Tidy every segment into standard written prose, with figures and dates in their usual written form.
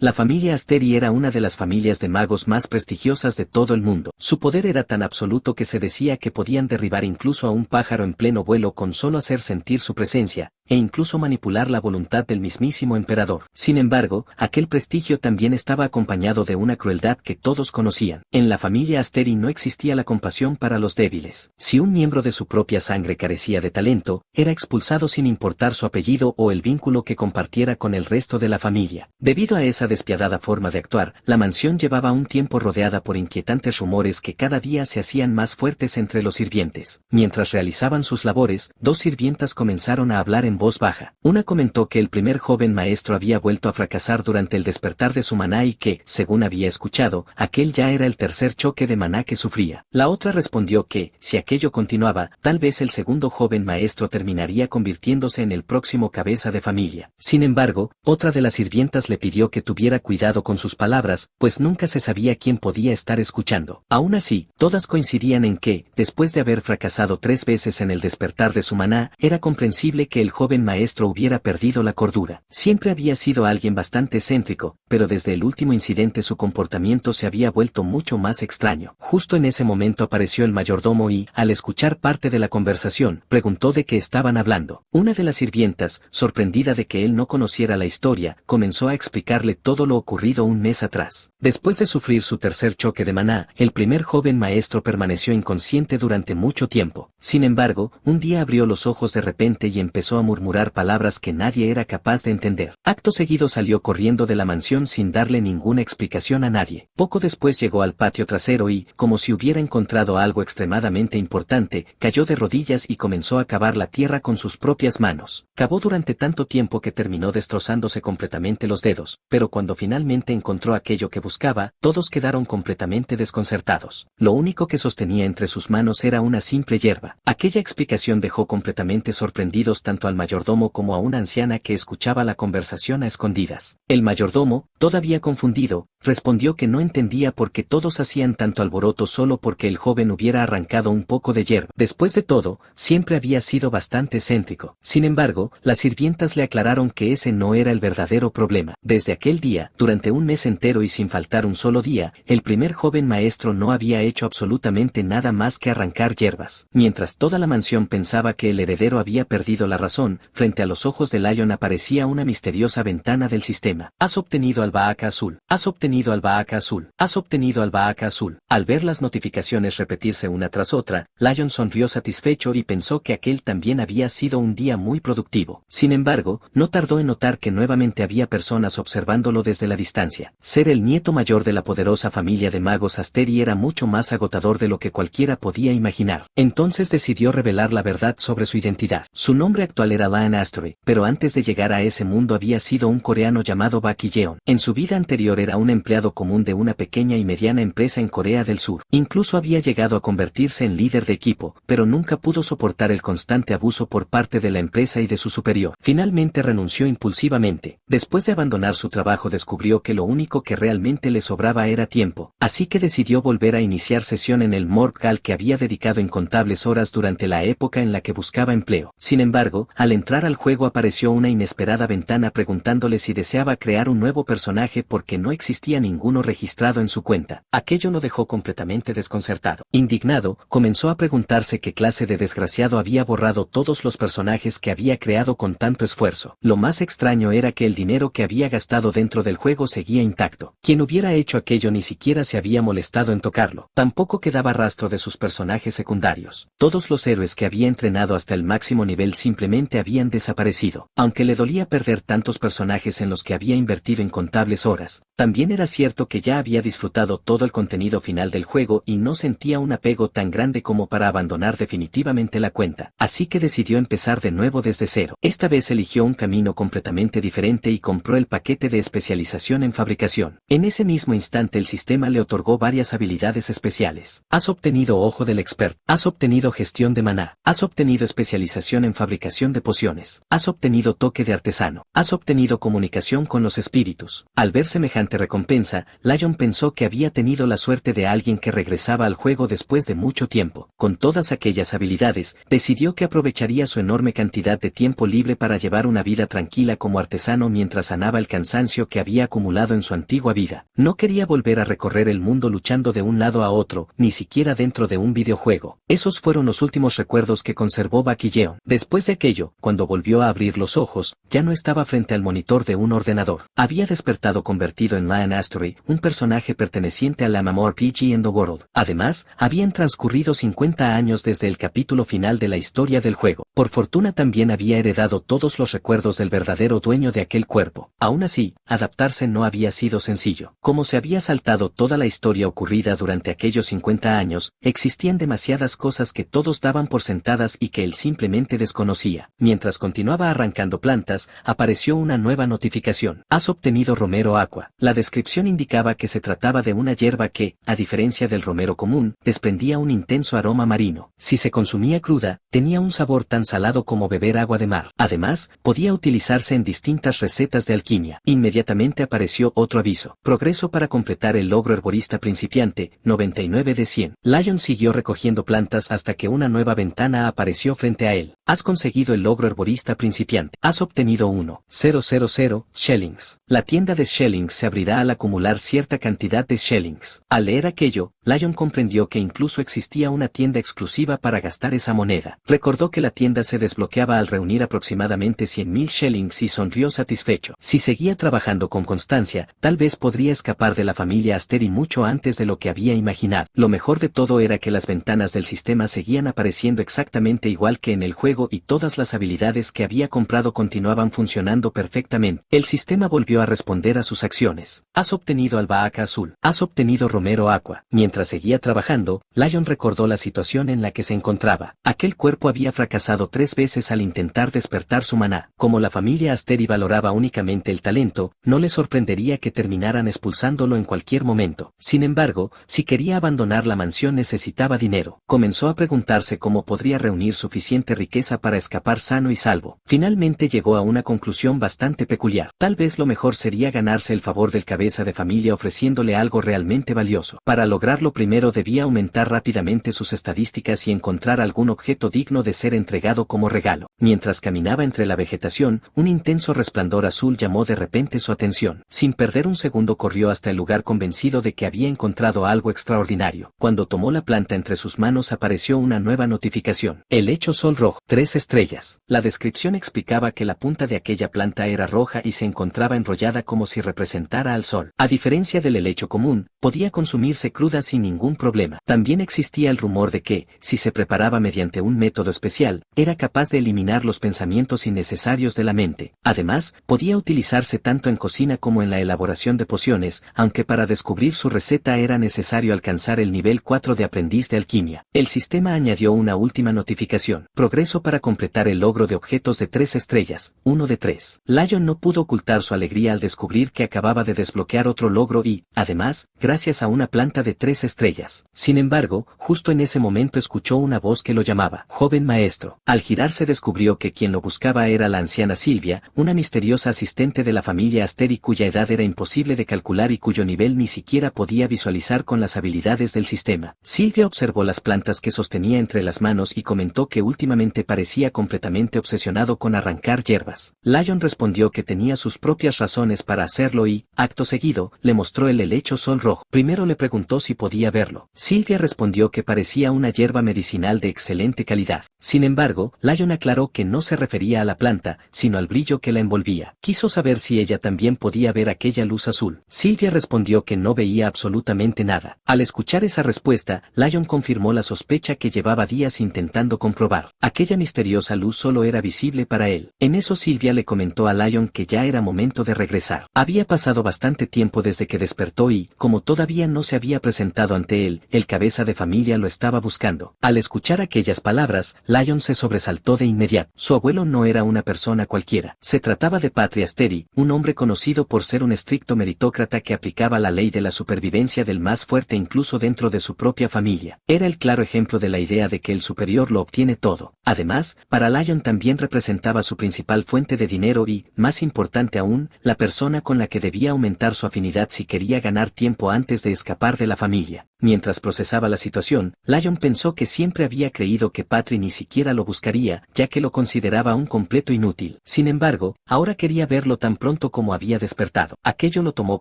La familia Asteri era una de las familias de magos más prestigiosas de todo el mundo. Su poder era tan absoluto que se decía que podían derribar incluso a un pájaro en pleno vuelo con solo hacer sentir su presencia, e incluso manipular la voluntad del mismísimo emperador. Sin embargo, aquel prestigio también estaba acompañado de una crueldad que todos conocían. En la familia Asteri no existía la compasión para los débiles. Si un miembro de su propia sangre carecía de talento, era expulsado sin importar su apellido o el vínculo que compartiera con el resto de la familia. Debido a esa despiadada forma de actuar, la mansión llevaba un tiempo rodeada por inquietantes rumores que cada día se hacían más fuertes entre los sirvientes. Mientras realizaban sus labores, dos sirvientas comenzaron a hablar en voz baja. Una comentó que el primer joven maestro había vuelto a fracasar durante el despertar de su maná y que, según había escuchado, aquel ya era el tercer choque de maná que sufría. La otra respondió que, si aquello continuaba, tal vez el segundo joven maestro terminaría convirtiéndose en el próximo cabeza de familia. Sin embargo, otra de las sirvientas le pidió que tuviera cuidado con sus palabras, pues nunca se sabía quién podía estar escuchando. Aún así, todas coincidían en que, después de haber fracasado 3 veces en el despertar de su maná, era comprensible que el joven maestro hubiera perdido la cordura. Siempre había sido alguien bastante excéntrico, pero desde el último incidente su comportamiento se había vuelto mucho más extraño. Justo en ese momento apareció el mayordomo y, al escuchar parte de la conversación, preguntó de qué estaban hablando. Una de las sirvientas, sorprendida de que él no conociera la historia, comenzó a explicarle todo lo ocurrido un mes atrás. Después de sufrir su tercer choque de maná, el primer joven maestro permaneció inconsciente durante mucho tiempo. Sin embargo, un día abrió los ojos de repente y empezó a murmurar palabras que nadie era capaz de entender. Acto seguido salió corriendo de la mansión sin darle ninguna explicación a nadie. Poco después llegó al patio trasero y, como si hubiera encontrado algo extremadamente importante, cayó de rodillas y comenzó a cavar la tierra con sus propias manos. Cavó durante tanto tiempo que terminó destrozándose completamente los dedos, pero cuando finalmente encontró aquello que buscaba, todos quedaron completamente desconcertados. Lo único que sostenía entre sus manos era una simple hierba. Aquella explicación dejó completamente sorprendidos tanto al mayordomo como a una anciana que escuchaba la conversación a escondidas. El mayordomo, todavía confundido, respondió que no entendía por qué todos hacían tanto alboroto solo porque el joven hubiera arrancado un poco de hierba. Después de todo, siempre había sido bastante excéntrico. Sin embargo, las sirvientas le aclararon que ese no era el verdadero problema. Desde aquel día, durante un mes entero y sin faltar un solo día, el primer joven maestro no había hecho absolutamente nada más que arrancar hierbas. Mientras toda la mansión pensaba que el heredero había perdido la razón, frente a los ojos de Lion aparecía una misteriosa ventana del sistema. Has obtenido albahaca azul. Has obtenido albahaca azul. Has obtenido albahaca azul. Al ver las notificaciones repetirse una tras otra, Lion sonrió satisfecho y pensó que aquel también había sido un día muy productivo. Sin embargo, no tardó en notar que nuevamente había personas observándolo desde la distancia. Ser el nieto mayor de la poderosa familia de magos Asteri era mucho más agotador de lo que cualquiera podía imaginar. Entonces decidió revelar la verdad sobre su identidad. Su nombre actual era Lion Asteri, pero antes de llegar a ese mundo había sido un coreano llamado Baki Yeon. En su vida anterior era un empleado común de una pequeña y mediana empresa en Corea del Sur. Incluso había llegado a convertirse en líder de equipo, pero nunca pudo soportar el constante abuso por parte de la empresa y de su superior. Finalmente renunció impulsivamente. Después de abandonar su trabajo descubrió que lo único que realmente le sobraba era tiempo, así que decidió volver a iniciar sesión en el morgue al que había dedicado incontables horas durante la época en la que buscaba empleo. Sin embargo, al entrar al juego apareció una inesperada ventana preguntándole si deseaba crear un nuevo personaje porque no existía ninguno registrado en su cuenta. Aquello lo dejó completamente desconcertado. Indignado, comenzó a preguntarse qué clase de desgraciado había borrado todos los personajes que había creado con tanto esfuerzo. Lo más extraño era que el dinero que había gastado dentro del juego seguía intacto. Quien hubiera hecho aquello ni siquiera se había molestado en tocarlo. Tampoco quedaba rastro de sus personajes secundarios. Todos los héroes que había entrenado hasta el máximo nivel simplemente habían desaparecido. Aunque le dolía perder tantos personajes en los que había invertido incontables horas, también era cierto que ya había disfrutado todo el contenido final del juego y no sentía un apego tan grande como para abandonar definitivamente la cuenta. Así que decidió empezar de nuevo desde cero. Esta vez eligió un camino completamente diferente y compró el paquete de especialización en fabricación. En ese mismo instante el sistema le otorgó varias habilidades especiales. Has obtenido ojo del expert. Has obtenido gestión de maná. Has obtenido especialización en fabricación de pociones. Has obtenido toque de artesano. Has obtenido comunicación con los espíritus. Al ver semejante recompensa, recompensa, Lion pensó que había tenido la suerte de alguien que regresaba al juego después de mucho tiempo. Con todas aquellas habilidades, decidió que aprovecharía su enorme cantidad de tiempo libre para llevar una vida tranquila como artesano mientras sanaba el cansancio que había acumulado en su antigua vida. No quería volver a recorrer el mundo luchando de un lado a otro, ni siquiera dentro de un videojuego. Esos fueron los últimos recuerdos que conservó Bucky Yeon. Después de aquello, cuando volvió a abrir los ojos, ya no estaba frente al monitor de un ordenador. Había despertado convertido en Lion Astory, un personaje perteneciente a la MMORPG Underworld. Además, habían transcurrido 50 años desde el capítulo final de la historia del juego. Por fortuna también había heredado todos los recuerdos del verdadero dueño de aquel cuerpo. Aún así, adaptarse no había sido sencillo. Como se había saltado toda la historia ocurrida durante aquellos 50 años, existían demasiadas cosas que todos daban por sentadas y que él simplemente desconocía. Mientras continuaba arrancando plantas, apareció una nueva notificación. Has obtenido romero aqua. La descripción indicaba que se trataba de una hierba que, a diferencia del romero común, desprendía un intenso aroma marino. Si se consumía cruda, tenía un sabor tan salado como beber agua de mar. Además, podía utilizarse en distintas recetas de alquimia. Inmediatamente apareció otro aviso. Progreso para completar el logro herborista principiante, 99 de 100. Lion siguió recogiendo plantas hasta que una nueva ventana apareció frente a él. Has conseguido el logro herborista principiante. Has obtenido 1,000 shillings. La tienda de shillings se abrirá al acumular cierta cantidad de shillings. Al leer aquello, Lion comprendió que incluso existía una tienda exclusiva para gastar esa moneda. Recordó que la tienda se desbloqueaba al reunir aproximadamente 100.000 shillings y sonrió satisfecho. Si seguía trabajando con constancia, tal vez podría escapar de la familia Asteri mucho antes de lo que había imaginado. Lo mejor de todo era que las ventanas del sistema seguían apareciendo exactamente igual que en el juego y todas las habilidades que había comprado continuaban funcionando perfectamente. El sistema volvió a responder a sus acciones. Has obtenido albahaca azul. Has obtenido romero aqua. Mientras seguía trabajando, Lion recordó la situación en la que se encontraba. Aquel cuerpo había fracasado 3 veces al intentar despertar su maná. Como la familia Asteri valoraba únicamente el talento, no le sorprendería que terminaran expulsándolo en cualquier momento. Sin embargo, si quería abandonar la mansión necesitaba dinero. Comenzó a preguntarse cómo podría reunir suficiente riqueza para escapar sano y salvo. Finalmente llegó a una conclusión bastante peculiar. Tal vez lo mejor sería ganarse el favor del cabeza de familia ofreciéndole algo realmente valioso. Para lograrlo primero debía aumentar rápidamente sus estadísticas y encontrar algún objeto digno de ser entregado como regalo. Mientras caminaba entre la vegetación, un intenso resplandor azul llamó de repente su atención. Sin perder un segundo corrió hasta el lugar convencido de que había encontrado algo extraordinario. Cuando tomó la planta entre sus manos apareció una nueva notificación. Helecho sol rojo, 3 estrellas. La descripción explicaba que la punta de aquella planta era roja y se encontraba enrollada como si representara al sol. A diferencia del helecho común, podía consumirse cruda sin ningún problema. También existía el rumor de que, si se preparaba mediante un método especial, era capaz de eliminar los pensamientos innecesarios de la mente. Además, podía utilizarse tanto en cocina como en la elaboración de pociones, aunque para descubrir su receta era necesario alcanzar el nivel 4 de aprendiz de alquimia. El sistema añadió una última notificación. Progreso para completar el logro de objetos de 3 estrellas, 1 de 3. Lion no pudo ocultar su alegría al descubrir que acababa de desbloquear otro logro y, además, gracias a una planta de 3 estrellas. Sin embargo, justo en ese momento escuchó una voz que lo llamaba. Joven maestro. Al girarse descubrió que quien lo buscaba era la anciana Silvia, una misteriosa asistente de la familia Asteri cuya edad era imposible de calcular y cuyo nivel ni siquiera podía visualizar con las habilidades del sistema. Silvia observó las plantas que sostenía entre las manos y comentó que últimamente parecía completamente obsesionado con arrancar hierbas. Lion respondió que tenía sus propias razones para hacerlo y, acto seguido, le mostró el helecho sol rojo. Primero le preguntó si podía verlo. Silvia respondió que parecía una hierba medicinal de excelente calidad. Sin embargo, Lion aclaró que no se refería a la planta, sino al brillo que la envolvía. Quiso saber si ella también podía ver aquella luz azul. Silvia respondió que no veía absolutamente nada. Al escuchar esa respuesta, Lion confirmó la sospecha que llevaba días intentando comprobar. Aquella misteriosa luz solo era visible para él. En eso Silvia le comentó a Lion que ya era momento de regresar. Había pasado bastante tiempo desde que despertó y, como todavía no se había presentado ante él, el cabeza de familia lo estaba buscando. Al escuchar aquellas palabras, Lion se sobresaltó de inmediato. Su abuelo no era una persona cualquiera. Se trataba de Patri Asteri, un hombre conocido por ser un estricto meritócrata que aplicaba la ley de la supervivencia del más fuerte incluso dentro de su propia familia. Era el claro ejemplo de la idea de que el superior lo obtiene todo. Además, para Lion también representaba su principal fuente de dinero y, más importante aún, la persona con la que debía aumentar su afinidad si quería ganar tiempo antes de escapar de la familia. Mientras procesaba la situación, Lion pensó que siempre había creído que Patri ni siquiera lo buscaría, ya que lo consideraba un completo inútil. Sin embargo, ahora quería verlo tan pronto como había despertado. Aquello lo tomó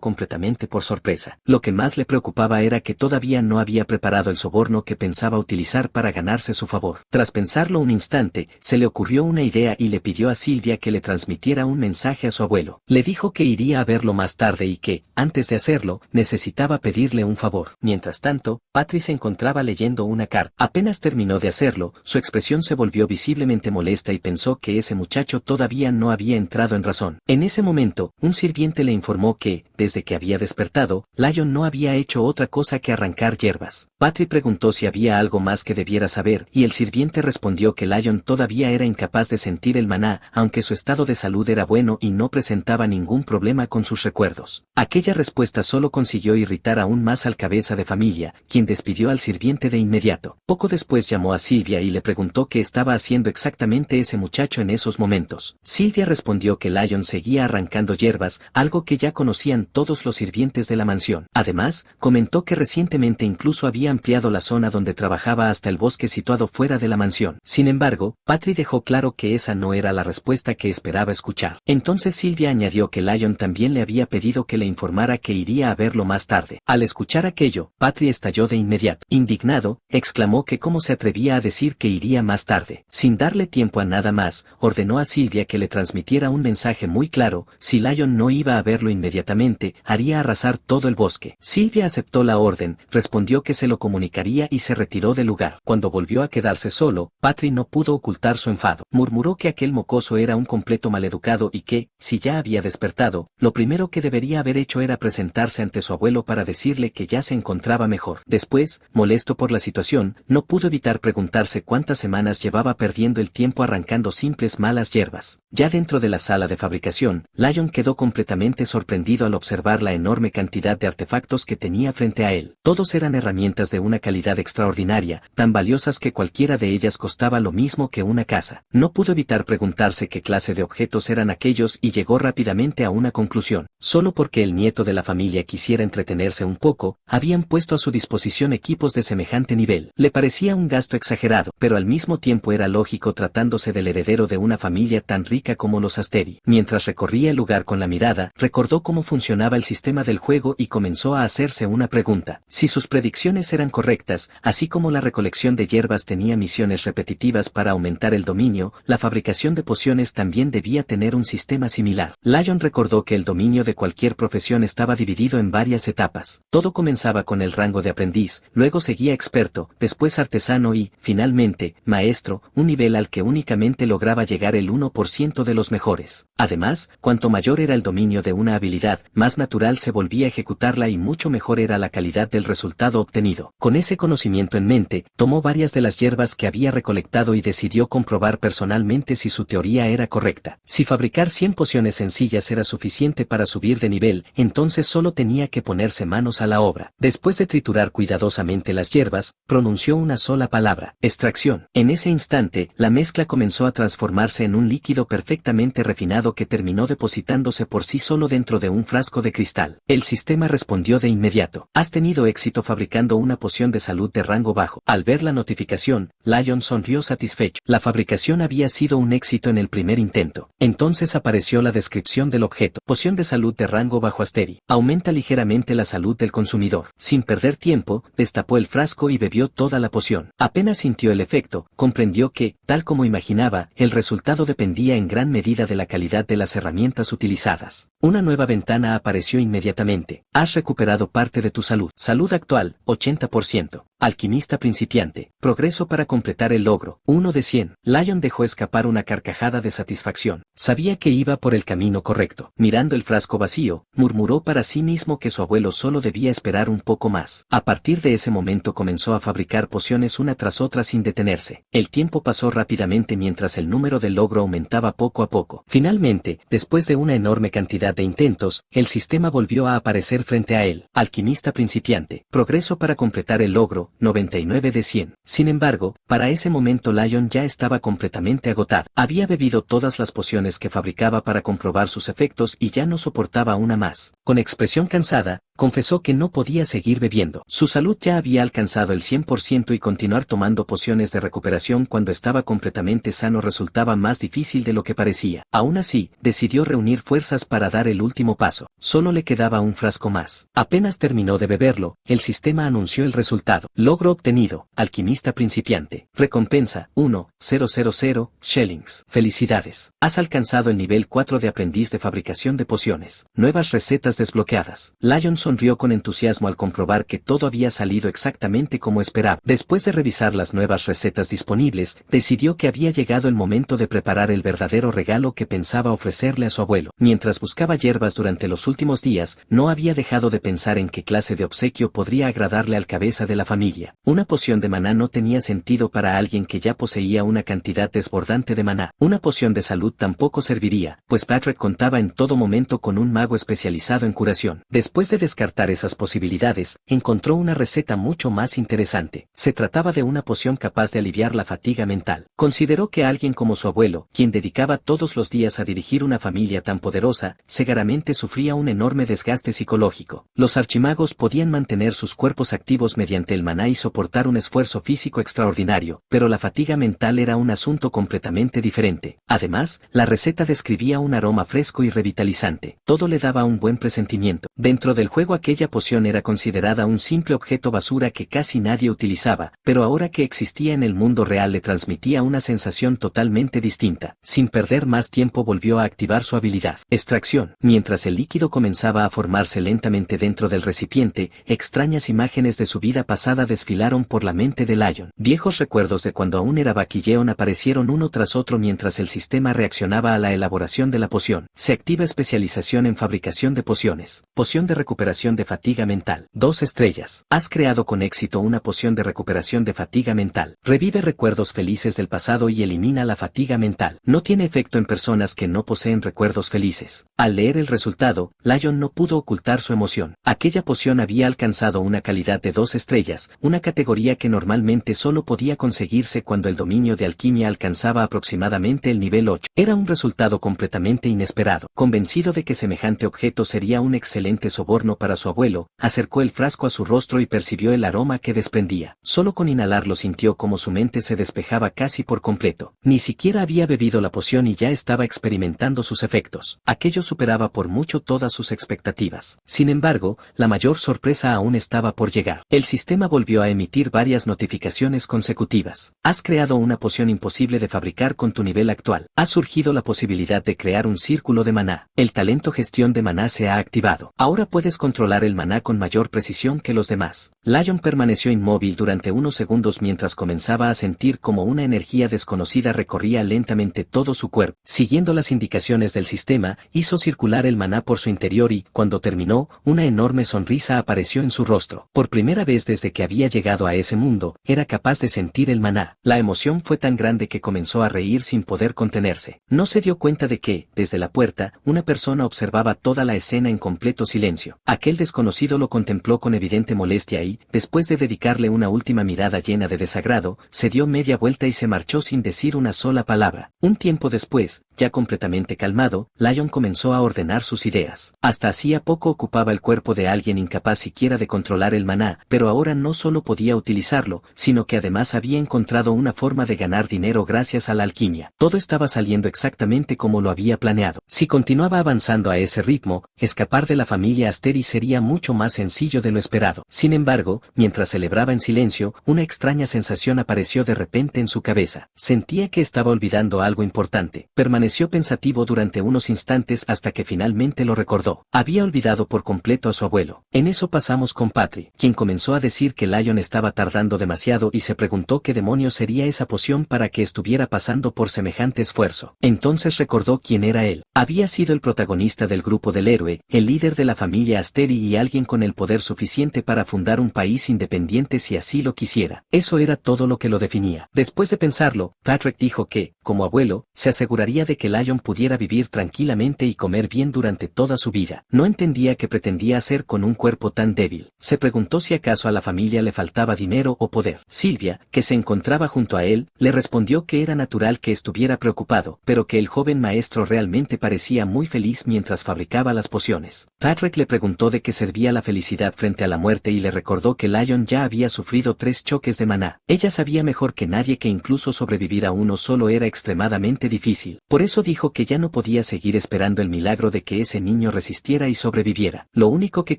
completamente por sorpresa. Lo que más le preocupaba era que todavía no había preparado el soborno que pensaba utilizar para ganarse su favor. Tras pensarlo un instante, se le ocurrió una idea y le pidió a Silvia que le transmitiera un mensaje a su abuelo. Le dijo que iría a verlo más tarde y que, antes de hacerlo, necesitaba pedirle un favor. Mientras tanto, Patri se encontraba leyendo una carta. Apenas terminó de hacerlo, su expresión se volvió visiblemente molesta y pensó que ese muchacho todavía no había entrado en razón. En ese momento, un sirviente le informó que, desde que había despertado, Lion no había hecho otra cosa que arrancar hierbas. Patri preguntó si había algo más que debiera saber, y el sirviente respondió que Lion todavía era incapaz de sentir el maná, aunque su estado de salud era bueno y no presentaba ningún problema con sus recuerdos. Aquella respuesta solo consiguió irritar aún más al cabeza de familia, quien despidió al sirviente de inmediato. Poco después llamó a Silvia y le preguntó qué estaba haciendo exactamente ese muchacho en esos momentos. Silvia respondió que Lion seguía arrancando hierbas, algo que ya conocían todos los sirvientes de la mansión. Además, comentó que recientemente incluso había ampliado la zona donde trabajaba hasta el bosque situado fuera de la mansión. Sin embargo, Patri dejó claro que esa no era la respuesta que esperaba escuchar. Entonces Silvia añadió que Lion también le había pedido que le informara que iría a verlo más tarde. Al escuchar aquello, Patri estalló de inmediato. Indignado, exclamó que cómo se atrevía a decir que iría más tarde. Sin darle tiempo a nada más, ordenó a Silvia que le transmitiera un mensaje muy claro: si Lion no iba a verlo inmediatamente, haría arrasar todo el bosque. Silvia aceptó la orden, respondió que se lo comunicaría y se retiró del lugar. Cuando volvió a quedarse solo, Patri no pudo ocultar su enfado. Murmuró que aquel mocoso era un completo maleducado y que, si ya había despertado, lo primero que debería haber hecho era presentarse ante su abuelo para decirle que ya se encontraba mejor. Después, molesto por la situación, no pudo evitar preguntarse cuántas semanas llevaba perdiendo el tiempo arrancando simples malas hierbas. Ya dentro de la sala de fabricación, Lion quedó completamente sorprendido al observar la enorme cantidad de artefactos que tenía frente a él. Todos eran herramientas de una calidad extraordinaria, tan valiosas que cualquiera de ellas costaba lo mismo que una casa. No pudo evitar preguntarse qué clase de objetos eran aquellos y llegó rápidamente a una conclusión. Solo porque el nieto de la familia quisiera entretenerse un poco, habían puesto a su disposición equipos de semejante nivel. Le parecía un gasto exagerado, pero al mismo tiempo era lógico tratándose del heredero de una familia tan rica como los Asteri. Mientras recorría el lugar con la mirada, recordó cómo funcionaba el sistema del juego y comenzó a hacerse una pregunta. Si sus predicciones eran correctas, así como la recolección de hierbas tenía misiones repetitivas para aumentar el dominio, la fabricación de pociones también debía tener un sistema similar. Lion recordó que el dominio de cualquier profesión estaba dividido en varias etapas. Todo comenzaba con el rango de aprendiz, luego seguía experto, después artesano y, finalmente, maestro, un nivel al que únicamente lograba llegar el 1% de los mejores. Además, cuanto mayor era el dominio de una habilidad, más natural se volvía ejecutarla y mucho mejor era la calidad del resultado obtenido. Con ese conocimiento en mente, tomó varias de las hierbas que había recolectado y decidió comprobar personalmente si su teoría era correcta. Si fabricar 100 pociones sencillas era suficiente para subir de nivel, entonces solo tenía que ponerse manos a la obra. Después de triturar cuidadosamente las hierbas, pronunció una sola palabra: extracción. En ese instante, la mezcla comenzó a transformarse en un líquido perfectamente refinado que terminó depositándose por sí solo dentro de un frasco de cristal. El sistema respondió de inmediato: has tenido éxito fabricando una poción de salud de rango bajo. Al ver la notificación, Lion sonrió satisfecho. La fabricación había sido un éxito en el primer intento. Entonces apareció la descripción del objeto: poción de salud de rango bajo Asteri. Aumenta ligeramente la salud del consumidor. Sin perder tiempo, destapó el frasco y bebió toda la poción. Apenas sintió el efecto, comprendió que, tal como imaginaba, el resultado dependía en gran medida de la calidad de las herramientas utilizadas. Una nueva ventana apareció inmediatamente. Has recuperado parte de tu salud. Salud actual, 80%. Alquimista principiante. Progreso para completar el logro, 1 de 100. Lion dejó escapar una carcajada de satisfacción. Sabía que iba por el camino correcto. Mirando el frasco vacío, murmuró para sí mismo que su abuelo solo debía esperar un poco más. A partir de ese momento comenzó a fabricar pociones una tras otra sin detenerse. El tiempo tiempo pasó rápidamente mientras el número del logro aumentaba poco a poco. Finalmente, después de una enorme cantidad de intentos, el sistema volvió a aparecer frente a él. Alquimista principiante. Progreso para completar el logro, 99 de 100. Sin embargo, para ese momento Lion ya estaba completamente agotado. Había bebido todas las pociones que fabricaba para comprobar sus efectos y ya no soportaba una más. Con expresión cansada, confesó que no podía seguir bebiendo. Su salud ya había alcanzado el 100% y continuar tomando pociones de recuperación cuando estaba completamente sano resultaba más difícil de lo que parecía. Aún así, decidió reunir fuerzas para dar el último paso. Solo le quedaba un frasco más. Apenas terminó de beberlo, el sistema anunció el resultado. Logro obtenido, alquimista principiante. Recompensa, 1,000 shillings. Felicidades. Has alcanzado el nivel 4 de aprendiz de fabricación de pociones. Nuevas recetas desbloqueadas. Lion sonrió con entusiasmo al comprobar que todo había salido exactamente como esperaba. Después de revisar las nuevas recetas disponibles, decidió que había llegado el momento de preparar el verdadero regalo que pensaba ofrecerle a su abuelo. Mientras buscaba hierbas durante los últimos días, no había dejado de pensar en qué clase de obsequio podría agradarle al cabeza de la familia. Una poción de maná no tenía sentido para alguien que ya poseía una cantidad desbordante de maná. Una poción de salud tampoco serviría, pues Patrick contaba en todo momento con un mago especializado en curación. Después de descartar esas posibilidades, encontró una receta mucho más interesante. Se trataba de una poción capaz de aliviar la fatiga mental. Consideró que alguien como su abuelo, quien dedicaba todos los días a dirigir una familia tan poderosa, seguramente sufría un enorme desgaste psicológico. Los archimagos podían mantener sus cuerpos activos mediante el maná y soportar un esfuerzo físico extraordinario, pero la fatiga mental era un asunto completamente diferente. Además, la receta describía un aroma fresco y revitalizante. Todo le daba un buen presentimiento. Dentro del juego aquella poción era considerada un simple objeto basura que casi nadie utilizaba, pero ahora que existía en el mundo real le transmitía una sensación totalmente distinta. Sin perder más tiempo volvió a activar su habilidad. Extracción. Mientras el líquido comenzaba a formarse lentamente dentro del recipiente, extrañas imágenes de su vida pasada desfilaron por la mente de Lion. Viejos recuerdos de cuando aún era Baquilleon aparecieron uno tras otro mientras el sistema reaccionaba a la elaboración de la poción. Se activa especialización en fabricación de pociones. Poción de recuperación de fatiga mental. 2 estrellas. Has creado con éxito una poción de recuperación de fatiga mental. Revive recuerdos felices del pasado y elimina la fatiga mental. No tiene efecto en personas que no poseen recuerdos felices. Al leer el resultado, Lion no pudo ocultar su emoción. Aquella poción había alcanzado una calidad de 2 estrellas, una categoría que normalmente solo podía conseguirse cuando el dominio de alquimia alcanzaba aproximadamente el nivel 8. Era un resultado completamente inesperado. Convencido de que semejante objeto sería un excelente soborno para su abuelo, acercó el frasco a su rostro y percibió el aroma que desprendía. Solo con inhalarlo sintió como su mente se despejaba casi por completo. Ni siquiera había bebido la poción y ya estaba experimentando sus efectos. Aquello superaba por mucho todas sus expectativas. Sin embargo, la mayor sorpresa aún estaba por llegar. El sistema volvió a emitir varias notificaciones consecutivas. Has creado una poción imposible de fabricar con tu nivel actual. Ha surgido la posibilidad de crear un círculo de maná. El talento gestión de maná se ha activado. Ahora puedes controlar el maná con mayor precisión que los demás. Lion permaneció inmóvil durante unos segundos mientras comenzaba a sentir como una energía desconocida recorría lentamente todo su cuerpo. Siguiendo las indicaciones del sistema, hizo circular el maná por su interior y, cuando terminó, una enorme sonrisa apareció en su rostro. Por primera vez desde que había llegado a ese mundo, era capaz de sentir el maná. La emoción fue tan grande que comenzó a reír sin poder contenerse. No se dio cuenta de que, desde la puerta, una persona observaba toda la escena en completo silencio. Aquel desconocido lo contempló con evidente molestia y, después de dedicarle una última mirada llena de desagrado, se dio media vuelta y se marchó sin decir una sola palabra. Un tiempo después, ya completamente calmado, Lion comenzó a ordenar sus ideas. Hasta hacía poco ocupaba el cuerpo de alguien incapaz siquiera de controlar el maná, pero ahora no solo podía utilizarlo, sino que además había encontrado una forma de ganar dinero gracias a la alquimia. Todo estaba saliendo exactamente como lo había planeado. Si continuaba avanzando a ese ritmo, escapar de la familia Asteri sería mucho más sencillo de lo esperado. Sin embargo, mientras celebraba en silencio, una extraña sensación apareció de repente en su cabeza. Sentía que estaba olvidando algo importante. Permaneció pensativo durante unos instantes hasta que finalmente lo recordó. Había olvidado por completo a su abuelo. En eso pasamos con Patri, quien comenzó a decir que Lion estaba tardando demasiado y se preguntó qué demonios sería esa poción para que estuviera pasando por semejante esfuerzo. Entonces recordó quién era él. Había sido el protagonista del grupo del héroe, el líder de la familia Asteri Asteri y alguien con el poder suficiente para fundar un país independiente si así lo quisiera. Eso era todo lo que lo definía. Después de pensarlo, Patrick dijo que, como abuelo, se aseguraría de que Lion pudiera vivir tranquilamente y comer bien durante toda su vida. No entendía qué pretendía hacer con un cuerpo tan débil. Se preguntó si acaso a la familia le faltaba dinero o poder. Sylvia, que se encontraba junto a él, le respondió que era natural que estuviera preocupado, pero que el joven maestro realmente parecía muy feliz mientras fabricaba las pociones. Patrick le preguntó de qué servía la felicidad frente a la muerte y le recordó que Lion ya había sufrido 3 choques de maná. Ella sabía mejor que nadie que incluso sobrevivir a uno solo era extremadamente difícil. Por eso dijo que ya no podía seguir esperando el milagro de que ese niño resistiera y sobreviviera. Lo único que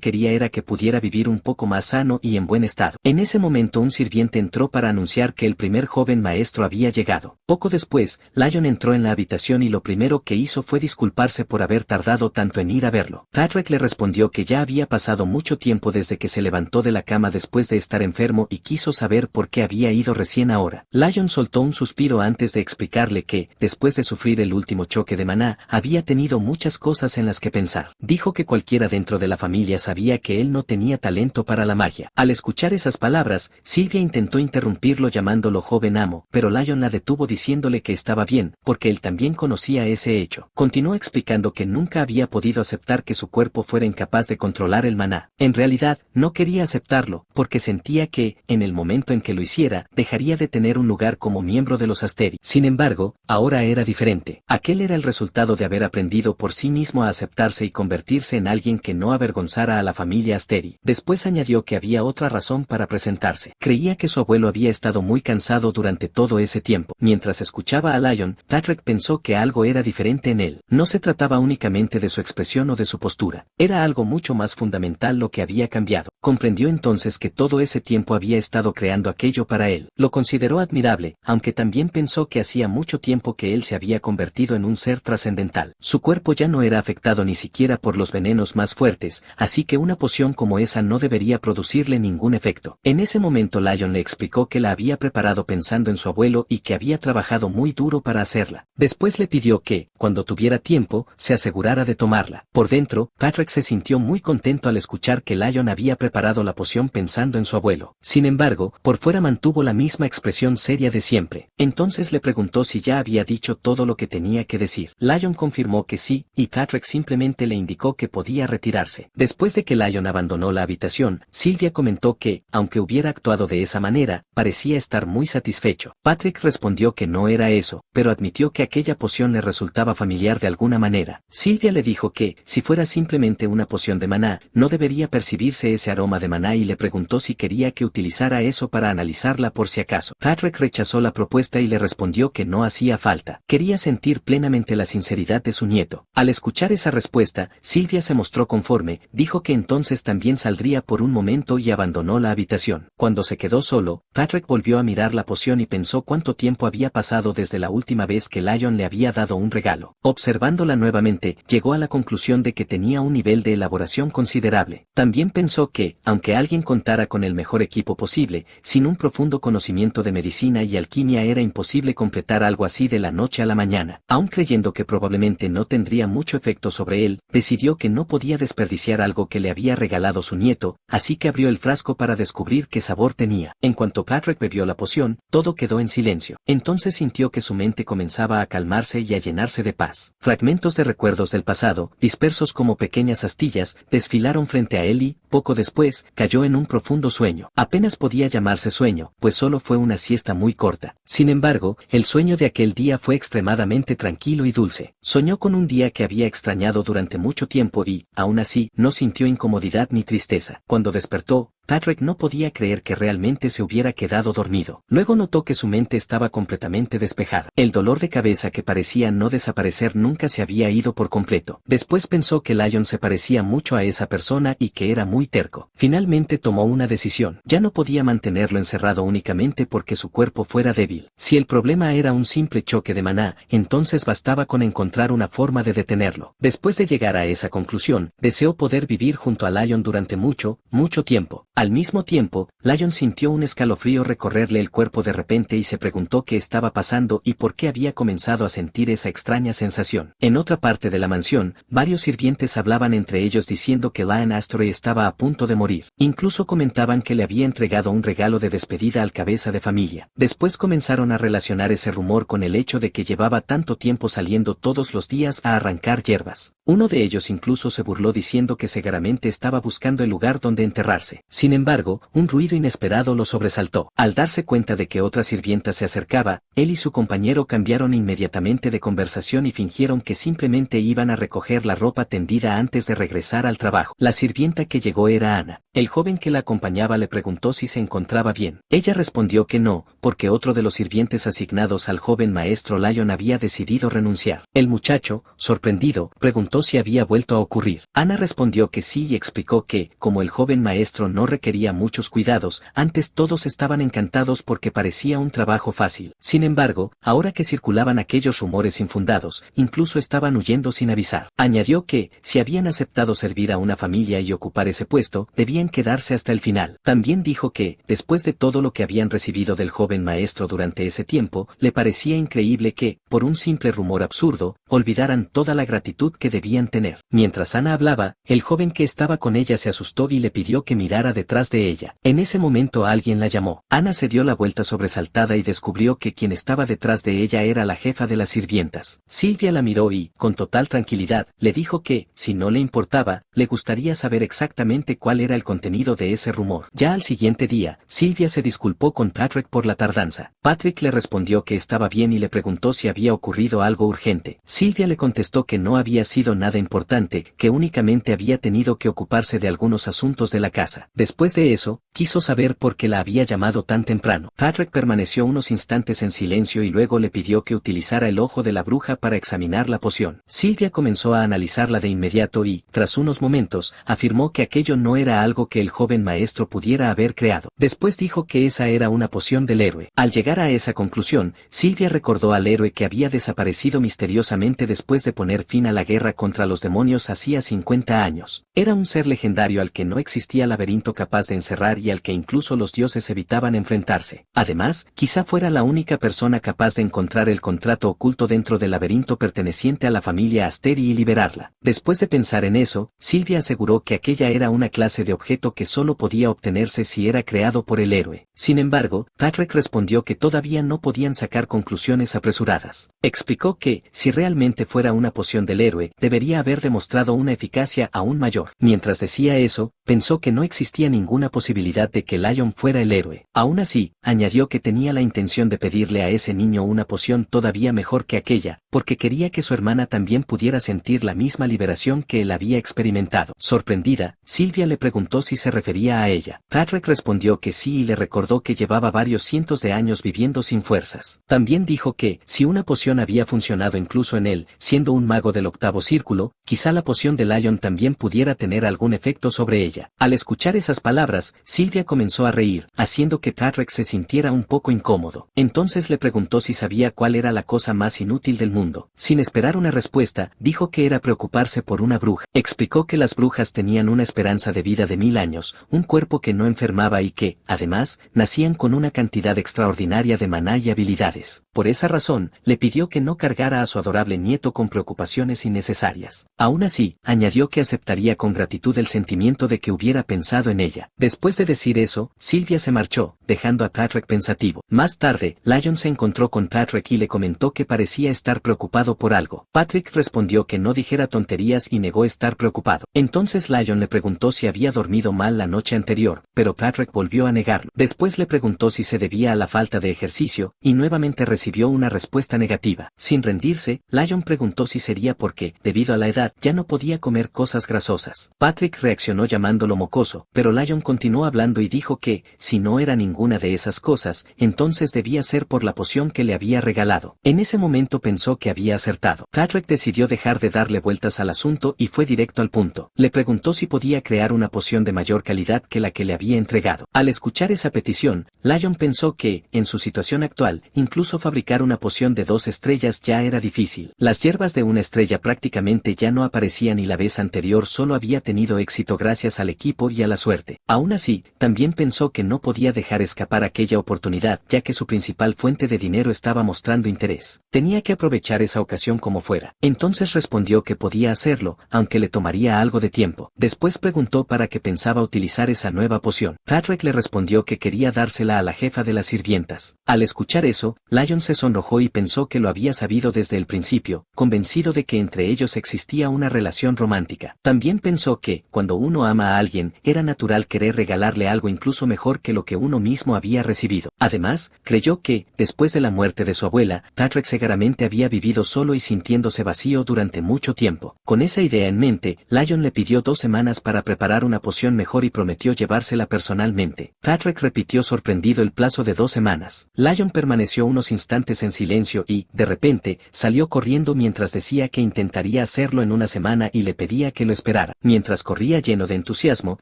quería era que pudiera vivir un poco más sano y en buen estado. En ese momento un sirviente entró para anunciar que el primer joven maestro había llegado. Poco después, Lion entró en la habitación y lo primero que hizo fue disculparse por haber tardado tanto en ir a verlo. Patrick le respondió que ya había pasado mucho tiempo desde que se levantó de la cama después de estar enfermo y quiso saber por qué había ido recién ahora. Lion soltó un suspiro antes de explicarle que, después de sufrir el último choque de maná, había tenido muchas cosas en las que pensar. Dijo que cualquiera dentro de la familia sabía que él no tenía talento para la magia. Al escuchar esas palabras, Sylvia intentó interrumpirlo llamándolo joven amo, pero Lion la detuvo diciéndole que estaba bien, porque él también conocía ese hecho. Continuó explicando que nunca había podido aceptar que su cuerpo fuera incapaz de controlar el maná. En realidad, no quería aceptarlo, porque sentía que, en el momento en que lo hiciera, dejaría de tener un lugar como miembro de los Asteri. Sin embargo, ahora era diferente. Aquel era el resultado de haber aprendido por sí mismo a aceptarse y convertirse en alguien que no avergonzara a la familia Asteri. Después añadió que había otra razón para presentarse. Creía que su abuelo había estado muy cansado durante todo ese tiempo. Mientras escuchaba a Lion, Patrick pensó que algo era diferente en él. No se trataba únicamente de su expresión o de su postura. Era algo mucho más fundamental lo que había cambiado. Comprendió entonces que todo ese tiempo había estado creando aquello para él. Lo consideró admirable, aunque también pensó que hacía mucho tiempo que él se había convertido en un ser trascendental. Su cuerpo ya no era afectado ni siquiera por los venenos más fuertes, así que una poción como esa no debería producirle ningún efecto. En ese momento Lion le explicó que la había preparado pensando en su abuelo y que había trabajado muy duro para hacerla. Después le pidió que, cuando tuviera tiempo, se asegurara de tomarla. Por dentro, Patrick se sintió muy contento al escuchar que Lion había preparado la poción pensando en su abuelo. Sin embargo, por fuera mantuvo la misma expresión seria de siempre. Entonces le preguntó si ya había dicho todo lo que tenía que decir. Lion confirmó que sí, y Patrick simplemente le indicó que podía retirarse. Después de que Lion abandonó la habitación, Sylvia comentó que, aunque hubiera actuado de esa manera, parecía estar muy satisfecho. Patrick respondió que no era eso, pero admitió que aquella poción le resultaba familiar de alguna manera. Sylvia le dijo que, si fuera simplemente una poción de maná, no debería percibirse ese aroma de maná y le preguntó si quería que utilizara eso para analizarla por si acaso. Patrick rechazó la propuesta y le respondió que no hacía falta. Quería sentir plenamente la sinceridad de su nieto. Al escuchar esa respuesta, Sylvia se mostró conforme, dijo que entonces también saldría por un momento y abandonó la habitación. Cuando se quedó solo, Patrick volvió a mirar la poción y pensó cuánto tiempo había pasado desde la última vez que Lion le había dado un regalo. Observándola nuevamente, llegó a la conclusión de que tenía un nivel de elaboración considerable. También pensó que, aunque alguien contara con el mejor equipo posible, sin un profundo conocimiento de medicina y alquimia era imposible completar algo así de la noche a la mañana. Aun creyendo que probablemente no tendría mucho efecto sobre él, decidió que no podía desperdiciar algo que le había regalado su nieto, así que abrió el frasco para descubrir qué sabor tenía. En cuanto Patrick bebió la poción, todo quedó en silencio. Entonces sintió que su mente comenzaba a calmarse y a llenarse de paz. Fragmentos de recuerdos del pasado, dispersos como pequeñas astillas, desfilaron frente a él y, poco después, cayó en un profundo sueño. Apenas podía llamarse sueño, pues solo fue una siesta muy corta. Sin embargo, el sueño de aquel día fue extremadamente tranquilo y dulce. Soñó con un día que había extrañado durante mucho tiempo y, aún así, no sintió incomodidad ni tristeza. Cuando despertó, Patrick no podía creer que realmente se hubiera quedado dormido. Luego notó que su mente estaba completamente despejada. El dolor de cabeza que parecía no desaparecer nunca se había ido por completo. Después pensó que Lion se parecía mucho a esa persona y que era muy terco. Finalmente tomó una decisión. Ya no podía mantenerlo encerrado únicamente porque su cuerpo fuera débil. Si el problema era un simple choque de maná, entonces bastaba con encontrar una forma de detenerlo. Después de llegar a esa conclusión, deseó poder vivir junto a Lion durante mucho, mucho tiempo. Al mismo tiempo, Lion sintió un escalofrío recorrerle el cuerpo de repente y se preguntó qué estaba pasando y por qué había comenzado a sentir esa extraña sensación. En otra parte de la mansión, varios sirvientes hablaban entre ellos diciendo que Lion Astory estaba a punto de morir. Incluso comentaban que le había entregado un regalo de despedida al cabeza de familia. Después comenzaron a relacionar ese rumor con el hecho de que llevaba tanto tiempo saliendo todos los días a arrancar hierbas. Uno de ellos incluso se burló diciendo que seguramente estaba buscando el lugar donde enterrarse. Sin embargo, un ruido inesperado lo sobresaltó. Al darse cuenta de que otra sirvienta se acercaba, él y su compañero cambiaron inmediatamente de conversación y fingieron que simplemente iban a recoger la ropa tendida antes de regresar al trabajo. La sirvienta que llegó era Ana. El joven que la acompañaba le preguntó si se encontraba bien. Ella respondió que no, porque otro de los sirvientes asignados al joven maestro Lion había decidido renunciar. El muchacho, sorprendido, preguntó si había vuelto a ocurrir. Ana respondió que sí y explicó que, como el joven maestro no requería muchos cuidados, antes todos estaban encantados porque parecía un trabajo fácil. Sin embargo, ahora que circulaban aquellos rumores infundados, incluso estaban huyendo sin avisar. Añadió que, si habían aceptado servir a una familia y ocupar ese puesto, debían quedarse hasta el final. También dijo que, después de todo lo que habían recibido del joven maestro durante ese tiempo, le parecía increíble que, por un simple rumor absurdo, olvidaran toda la gratitud que debían tener. Mientras Ana hablaba, el joven que estaba con ella se asustó y le pidió que mirara detrás de ella. En ese momento alguien la llamó. Ana se dio la vuelta sobresaltada y descubrió que quien estaba detrás de ella era la jefa de las sirvientas. Silvia la miró y, con total tranquilidad, le dijo que, si no le importaba, le gustaría saber exactamente cuál era el contenido de ese rumor. Ya al siguiente día, Silvia se disculpó con Patrick por la tardanza. Patrick le respondió que estaba bien y le preguntó si había ocurrido algo urgente. Silvia le contestó que no había sido nada importante, que únicamente había tenido que ocuparse de algunos asuntos de la casa. Después de eso, quiso saber por qué la había llamado tan temprano. Patrick permaneció unos instantes en silencio y luego le pidió que utilizara el ojo de la bruja para examinar la poción. Silvia comenzó a analizarla de inmediato y, tras unos momentos, afirmó que aquello no era algo que el joven maestro pudiera haber creado. Después dijo que esa era una poción del héroe. Al llegar a esa conclusión, Silvia recordó al héroe que había desaparecido misteriosamente después de poner fin a la guerra contra los demonios hacía 50 años. Era un ser legendario al que no existía laberinto capaz de encerrar y al que incluso los dioses evitaban enfrentarse. Además, quizá fuera la única persona capaz de encontrar el contrato oculto dentro del laberinto perteneciente a la familia Asteri y liberarla. Después de pensar en eso, Silvia aseguró que aquella era una clase de objeto que solo podía obtenerse si era creado por el héroe. Sin embargo, Patrick respondió que todavía no podían sacar conclusiones apresuradas. Explicó que, si realmente fuera una poción del héroe, debería haber demostrado una eficacia aún mayor. Mientras decía eso, pensó que no existía ninguna posibilidad de que Lion fuera el héroe. Aún así, añadió que tenía la intención de pedirle a ese niño una poción todavía mejor que aquella, porque quería que su hermana también pudiera sentir la misma liberación que él había experimentado. Sorprendida, Silvia le preguntó si se refería a ella. Patrick respondió que sí y le recordó que llevaba varios cientos de años viviendo sin fuerzas. También dijo que, si una poción había funcionado incluso en él, siendo un mago del octavo círculo, quizá la poción de Lion también pudiera tener algún efecto sobre ella. Al escuchar esas palabras, Silvia comenzó a reír, haciendo que Patrick se sintiera un poco incómodo. Entonces le preguntó si sabía cuál era la cosa más inútil del mundo. Sin esperar una respuesta, dijo que era preocuparse por una bruja. Explicó que las brujas tenían una esperanza de vida de 1000 años, un cuerpo que no enfermaba y que, además, nacían con una cantidad extraordinaria de maná y habilidades. Por esa razón, le pidió que no cargara a su adorable nieto con preocupaciones innecesarias. Aún así, añadió que aceptaría con gratitud el sentimiento de que hubiera pensado en ella. Después de decir eso, Silvia se marchó, dejando a Patrick pensativo. Más tarde, Lion se encontró con Patrick y le comentó que parecía estar preocupado por algo. Patrick respondió que no dijera tonterías y negó estar preocupado. Entonces Lion le preguntó si había dormido mal la noche anterior, pero Patrick volvió a negarlo. Después le preguntó si se debía a la falta de ejercicio, y nuevamente recibió una respuesta negativa. Sin rendirse, Lion preguntó si sería porque, debido a la edad, ya no podía comer cosas grasosas. Patrick reaccionó llamándolo mocoso, pero Lion continuó hablando y dijo que, si no era ninguna de esas cosas, entonces debía ser por la poción que le había regalado. En ese momento pensó que había acertado. Patrick decidió dejar de darle vueltas al asunto y fue directo al punto. Le preguntó si podía crear una poción de mayor calidad que la que le había entregado. Al escuchar esa petición, Lion pensó que, en su situación actual, incluso fabricar una poción de 2 estrellas ya era difícil. Las hierbas de una estrella prácticamente seguramente ya no aparecía ni la vez anterior, solo había tenido éxito gracias al equipo y a la suerte. Aún así, también pensó que no podía dejar escapar aquella oportunidad, ya que su principal fuente de dinero estaba mostrando interés. Tenía que aprovechar esa ocasión como fuera. Entonces respondió que podía hacerlo, aunque le tomaría algo de tiempo. Después preguntó para qué pensaba utilizar esa nueva poción. Patrick le respondió que quería dársela a la jefa de las sirvientas. Al escuchar eso, Lyon se sonrojó y pensó que lo había sabido desde el principio, convencido de que entre ellos existía una relación romántica. También pensó que, cuando uno ama a alguien, era natural querer regalarle algo incluso mejor que lo que uno mismo había recibido. Además, creyó que, después de la muerte de su abuela, Patrick seguramente había vivido solo y sintiéndose vacío durante mucho tiempo. Con esa idea en mente, Lyon le pidió 2 semanas para preparar una poción mejor y prometió llevársela personalmente. Patrick repitió sorprendido el plazo de 2 semanas. Lyon permaneció unos instantes en silencio y, de repente, salió corriendo mientras decía que intentaría hacerlo en 1 semana y le pedía que lo esperara. Mientras corría lleno de entusiasmo,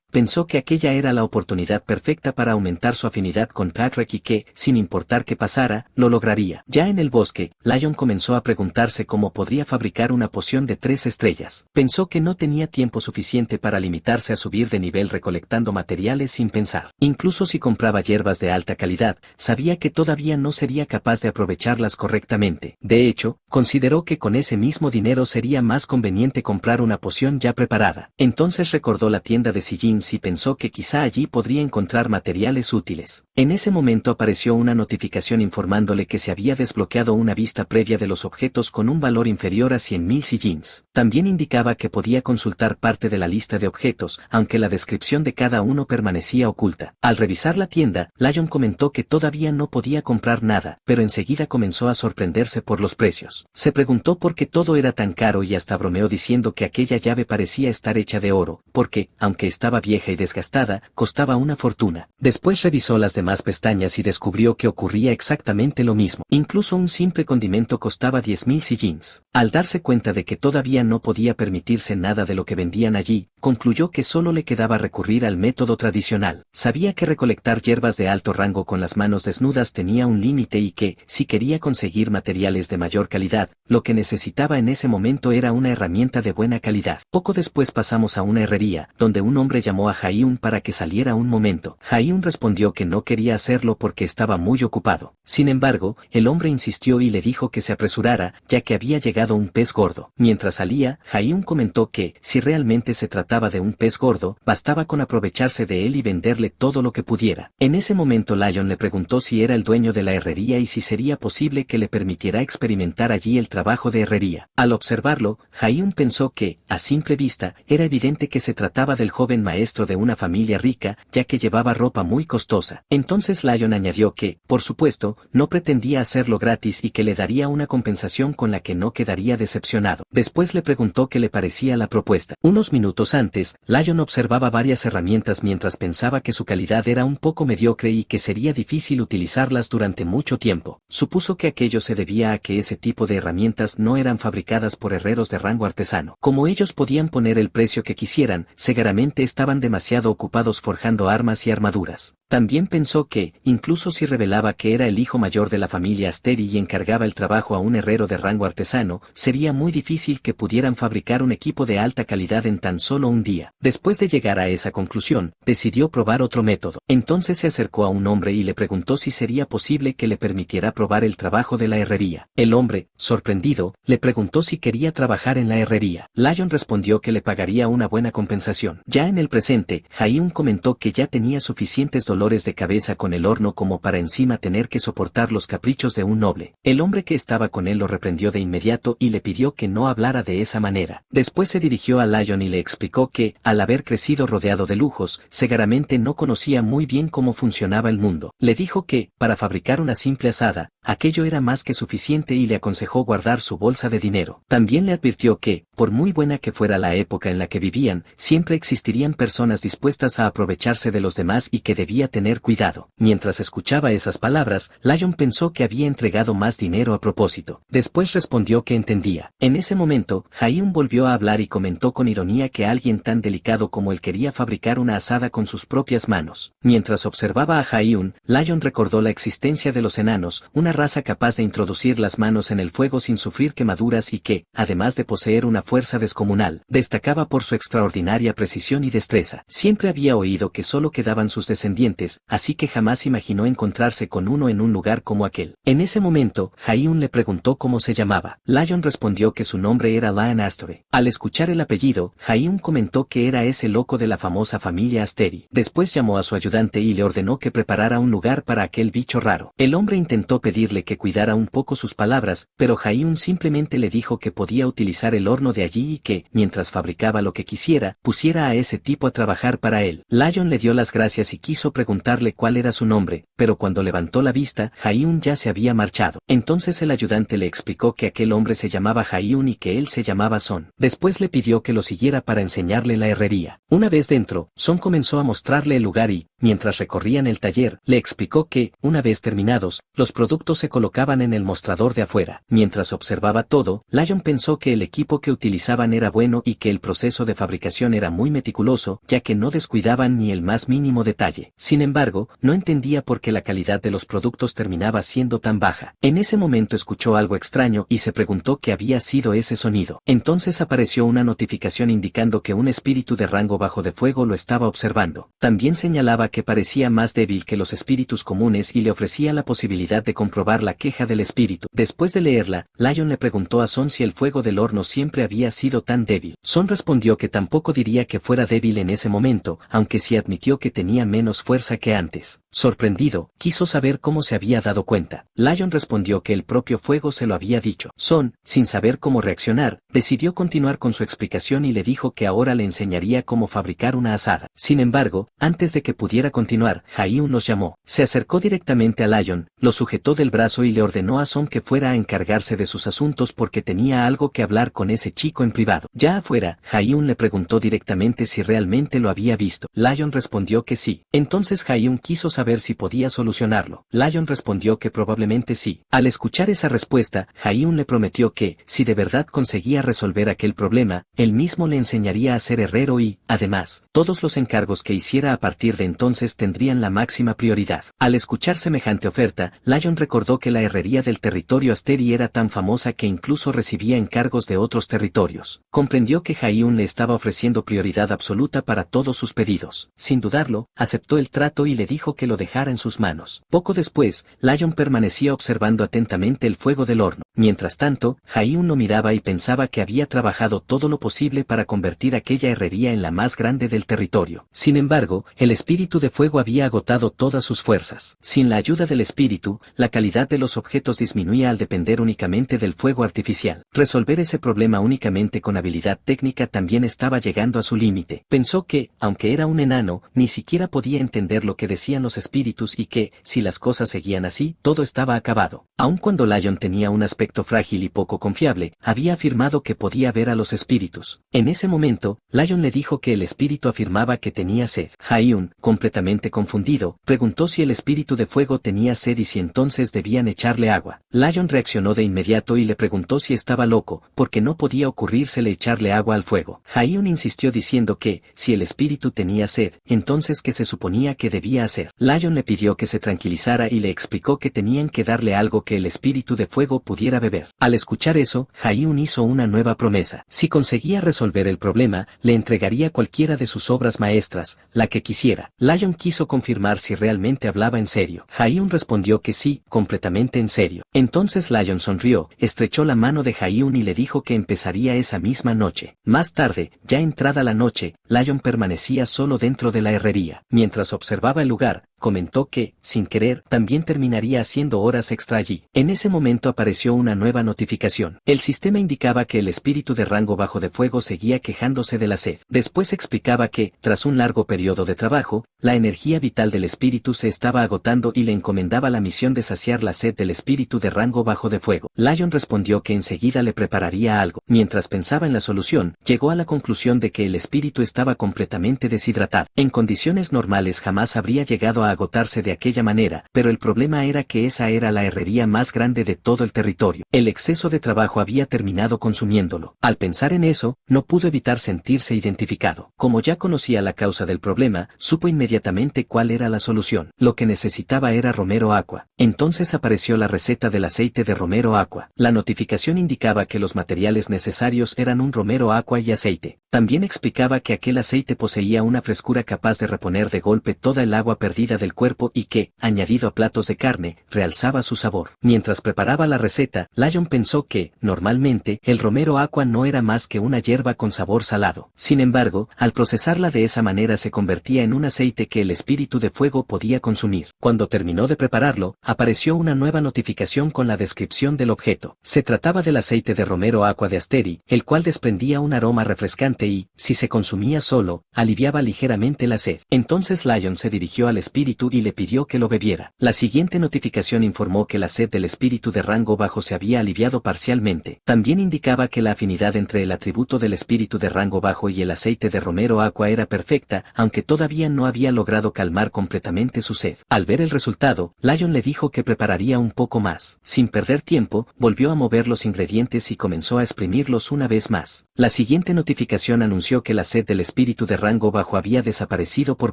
pensó que aquella era la oportunidad perfecta para aumentar su afinidad con Patrick y que, sin importar qué pasara, lo lograría. Ya en el bosque, Lyon comenzó a preguntarse cómo podría fabricar una poción de 3 estrellas. Pensó que no tenía tiempo suficiente para limitarse a subir de nivel recolectando materiales sin pensar. Incluso si compraba hierbas de alta calidad, sabía que todavía no sería capaz de aprovecharlas correctamente. De hecho, consideró que con ese mismo dinero sería más conveniente comprar una poción ya preparada. Entonces recordó la tienda de sillins y pensó que quizá allí podría encontrar materiales útiles. En ese momento apareció una notificación informándole que se había desbloqueado una vista previa de los objetos con un valor inferior a 100.000 sillins. También indicaba que podía consultar parte de la lista de objetos, aunque la descripción de cada uno permanecía oculta. Al revisar la tienda, Lyon comentó que todavía no podía comprar nada, pero enseguida comenzó a sorprenderse por los precios. Se preguntó por qué todo era tan caro y hasta bromeó diciendo que aquella llave parecía estar hecha de oro, porque, aunque estaba vieja y desgastada, costaba una fortuna. Después revisó las demás pestañas y descubrió que ocurría exactamente lo mismo. Incluso un simple condimento costaba 10.000 sillins. Al darse cuenta de que todavía no podía permitirse nada de lo que vendían allí, concluyó que solo le quedaba recurrir al método tradicional. Sabía que recolectar hierbas de alto rango con las manos desnudas tenía un límite y que, si quería conseguir materiales de mayor calidad, lo que necesitaba en ese momento era una herramienta de buena calidad. Poco después pasamos a una herrería, donde un hombre llamó a Jaehyun para que saliera un momento. Jaehyun respondió que no quería hacerlo porque estaba muy ocupado. Sin embargo, el hombre insistió y le dijo que se apresurara, ya que había llegado un pez gordo. Mientras salía, Jaehyun comentó que, si realmente se trataba de un pez gordo, bastaba con aprovecharse de él y venderle todo lo que pudiera. En ese momento Lyon le preguntó si era el dueño de la herrería y si sería posible que le permitiera experimentar allí el trabajo de herrería. Al observarlo, Jaehyun pensó que, a simple vista, era evidente que se trataba del joven maestro de una familia rica, ya que llevaba ropa muy costosa. Entonces Lyon añadió que, por supuesto, no pretendía hacerlo gratis y que le daría una compensación con la que no quedaría decepcionado. Después le preguntó qué le parecía la propuesta. Unos minutos antes, Lyon observaba varias herramientas mientras pensaba que su calidad era un poco mediocre y que sería difícil utilizarlas durante mucho tiempo. Supuso que aquello se debía a que ese tipo de herramientas no eran fabricadas por herreros de rango artesano. Como ellos podían poner el precio que quisieran, seguramente estaban demasiado ocupados forjando armas y armaduras. También pensó que, incluso si revelaba que era el hijo mayor de la familia Asteri y encargaba el trabajo a un herrero de rango artesano, sería muy difícil que pudieran fabricar un equipo de alta calidad en tan solo un día. Después de llegar a esa conclusión, decidió probar otro método. Entonces se acercó a un hombre y le preguntó si sería posible que le permitiera probar el trabajo de la herrería. El hombre, sorprendido, le preguntó si quería trabajar en la herrería. Lyon respondió que le pagaría una buena compensación. Ya en el presente, Jaehyun comentó que ya tenía suficientes dolores de cabeza con el horno como para encima tener que soportar los caprichos de un noble. El hombre que estaba con él lo reprendió de inmediato y le pidió que no hablara de esa manera. Después se dirigió a Lyon y le explicó que, al haber crecido rodeado de lujos, seguramente no conocía muy bien cómo funcionaba el mundo. Le dijo que, para fabricar una simple azada, aquello era más que suficiente y le aconsejó guardar su bolsa de dinero. También le advirtió que, por muy buena que fuera la época en la que vivían, siempre existirían personas dispuestas a aprovecharse de los demás y que debía tener cuidado. Mientras escuchaba esas palabras, Lion pensó que había entregado más dinero a propósito. Después respondió que entendía. En ese momento, Jae-un volvió a hablar y comentó con ironía que alguien tan delicado como él quería fabricar una asada con sus propias manos. Mientras observaba a Jae-un, Lion recordó la existencia de los enanos, una raza capaz de introducir las manos en el fuego sin sufrir quemaduras y que, además de poseer una fuerza descomunal, destacaba por su extraordinaria precisión y destreza. Siempre había oído que solo quedaban sus descendientes, así que jamás imaginó encontrarse con uno en un lugar como aquel. En ese momento, Jae-un le preguntó cómo se llamaba. Lion respondió que su nombre era Lion Astore. Al escuchar el apellido, Jae-un comentó que era ese loco de la famosa familia Asteri. Después llamó a su ayudante y le ordenó que preparara un lugar para aquel bicho raro. El hombre intentó pedirle que cuidara un poco sus palabras, pero Jae-un simplemente le dijo que podía utilizar el horno de allí y que, mientras fabricaba lo que quisiera, pusiera a ese tipo a trabajar para él. Lion le dio las gracias y quiso preguntarle cuál era su nombre, pero cuando levantó la vista, Jae-un ya se había marchado. Entonces el ayudante le explicó que aquel hombre se llamaba Jae-un y que él se llamaba Son. Después le pidió que lo siguiera para enseñarle la herrería. Una vez dentro, Son comenzó a mostrarle el lugar y, mientras recorrían el taller, le explicó que, una vez terminados, los productos se colocaban en el mostrador de afuera. Mientras observaba todo, Lion pensó que el equipo que utilizaban era bueno y que el proceso de fabricación era muy meticuloso, ya que no descuidaban ni el más mínimo detalle. Sin embargo, no entendía por qué la calidad de los productos terminaba siendo tan baja. En ese momento escuchó algo extraño y se preguntó qué había sido ese sonido. Entonces apareció una notificación indicando que un espíritu de rango bajo de fuego lo estaba observando. También señalaba que parecía más débil que los espíritus comunes y le ofrecía la posibilidad de comprobar la queja del espíritu. Después de leerla, Lion le preguntó a Son si el fuego del horno siempre había sido tan débil. Son respondió que tampoco diría que fuera débil en ese momento, aunque sí admitió que tenía menos fuerza que antes. Sorprendido, quiso saber cómo se había dado cuenta. Lion respondió que el propio fuego se lo había dicho. Son, sin saber cómo reaccionar, decidió continuar con su explicación y le dijo que ahora le enseñaría cómo fabricar una asada. Sin embargo, antes de que pudiera continuar, Jae-un los llamó. Se acercó directamente a Lion, lo sujetó del brazo y le ordenó a Son que fuera a encargarse de sus asuntos porque tenía algo que hablar con ese chico en privado. Ya afuera, Jae-un le preguntó directamente si realmente lo había visto. Lion respondió que sí. Entonces Jae-un quiso saber si podía solucionarlo. Lion respondió que probablemente sí. Al escuchar esa respuesta, Jae-un le prometió que, si de verdad conseguía resolver aquel problema, él mismo le enseñaría a ser herrero y, además, todos los encargos que hiciera a partir de entonces tendrían la máxima prioridad. Al escuchar semejante oferta, Lion recordó que la herrería del territorio Asteri era tan famosa que incluso recibía encargos de otros territorios. Comprendió que Jae-un le estaba ofreciendo prioridad absoluta para todos sus pedidos. Sin dudarlo, aceptó el trato y le dijo que lo dejara en sus manos. Poco después, Lion permanecía observando atentamente el fuego del horno. Mientras tanto, Jae-un lo miraba y pensaba que había trabajado todo lo posible para convertir aquella herrería en la más grande del territorio. Sin embargo, el espíritu de fuego había agotado todas sus fuerzas. Sin la ayuda del espíritu, la calidad de los objetos disminuía al depender únicamente del fuego artificial. Resolver ese problema únicamente con habilidad técnica también estaba llegando a su límite. Pensó que, aunque era un enano, ni siquiera podía entender lo que decían los espíritus y que, si las cosas seguían así, todo estaba acabado. Aun cuando Lion tenía un aspecto frágil y poco confiable, había afirmado que podía ver a los espíritus. En ese momento, Lion le dijo que el espíritu afirmaba que tenía sed. Jae-un, completamente confundido, preguntó si el espíritu de fuego tenía sed y si entonces debían echarle agua. Lion reaccionó de inmediato y le preguntó si estaba loco, porque no podía ocurrírsele echarle agua al fuego. Jae-un insistió diciendo que, si el espíritu tenía sed, entonces ¿qué se suponía que debía hacer? Lion le pidió que se tranquilizara y le explicó que tenían que darle algo que el espíritu de fuego pudiera beber. Al escuchar eso, Jae-un hizo una nueva promesa. Si conseguía resolver el problema, le entregaría cualquiera de sus obras maestras, la que quisiera. Lion quiso confirmar si realmente hablaba en serio. Jae-un respondió que sí, completamente en serio. Entonces Lion sonrió, estrechó la mano de Jae-un y le dijo que empezaría esa misma noche. Más tarde, ya entrada la noche, Lion permanecía solo dentro de la herrería. Mientras observaba el lugar, comentó que, sin querer, también terminaría haciendo horas extra allí. En ese momento apareció una nueva notificación. El sistema indicaba que el espíritu de rango bajo de fuego seguía quejándose de la sed. Después explicaba que, tras un largo periodo de trabajo, la energía vital del espíritu se estaba agotando y le encomendaba la misión de saciar la sed del espíritu de rango bajo de fuego. Lion respondió que enseguida le prepararía algo. Mientras pensaba en la solución, llegó a la conclusión de que el espíritu estaba completamente deshidratado. En condiciones normales jamás habría llegado a agotarse de aquella manera, pero el problema era que esa era la herrería más grande de todo el territorio. El exceso de trabajo había terminado consumiéndolo. Al pensar en eso, no pudo evitar sentirse identificado. Como ya conocía la causa del problema, supo inmediatamente cuál era la solución. Lo que necesitaba era Romero Aqua. Entonces apareció la receta del aceite de Romero Aqua. La notificación indicaba que los materiales necesarios eran un Romero Aqua y aceite. También explicaba que aquel aceite poseía una frescura capaz de reponer de golpe toda el agua perdida del cuerpo y que, añadido a platos de carne, realzaba su sabor. Mientras preparaba la receta, Lyon pensó que, normalmente, el Romero Aqua no era más que una hierba con sabor salado. Sin embargo, al procesarla de esa manera se convertía en un aceite que el espíritu de fuego podía consumir. Cuando terminó de prepararlo, apareció una nueva notificación con la descripción del objeto. Se trataba del aceite de Romero Aqua de Asteri, el cual desprendía un aroma refrescante y, si se consumía solo, aliviaba ligeramente la sed. Entonces Lyon se dirigió al espíritu y le pidió que lo bebiera. La siguiente notificación informó que la sed del espíritu de rango bajo se había aliviado parcialmente. También indicaba que la afinidad entre el atributo del espíritu de rango bajo y el aceite de Romero Aqua era perfecta, aunque todavía no había logrado calmar completamente su sed. Al ver el resultado, Lyon le dijo que prepararía un poco más. Sin perder tiempo, volvió a mover los ingredientes y comenzó a exprimirlos una vez más. La siguiente notificación anunció que la sed del espíritu de rango bajo había desaparecido por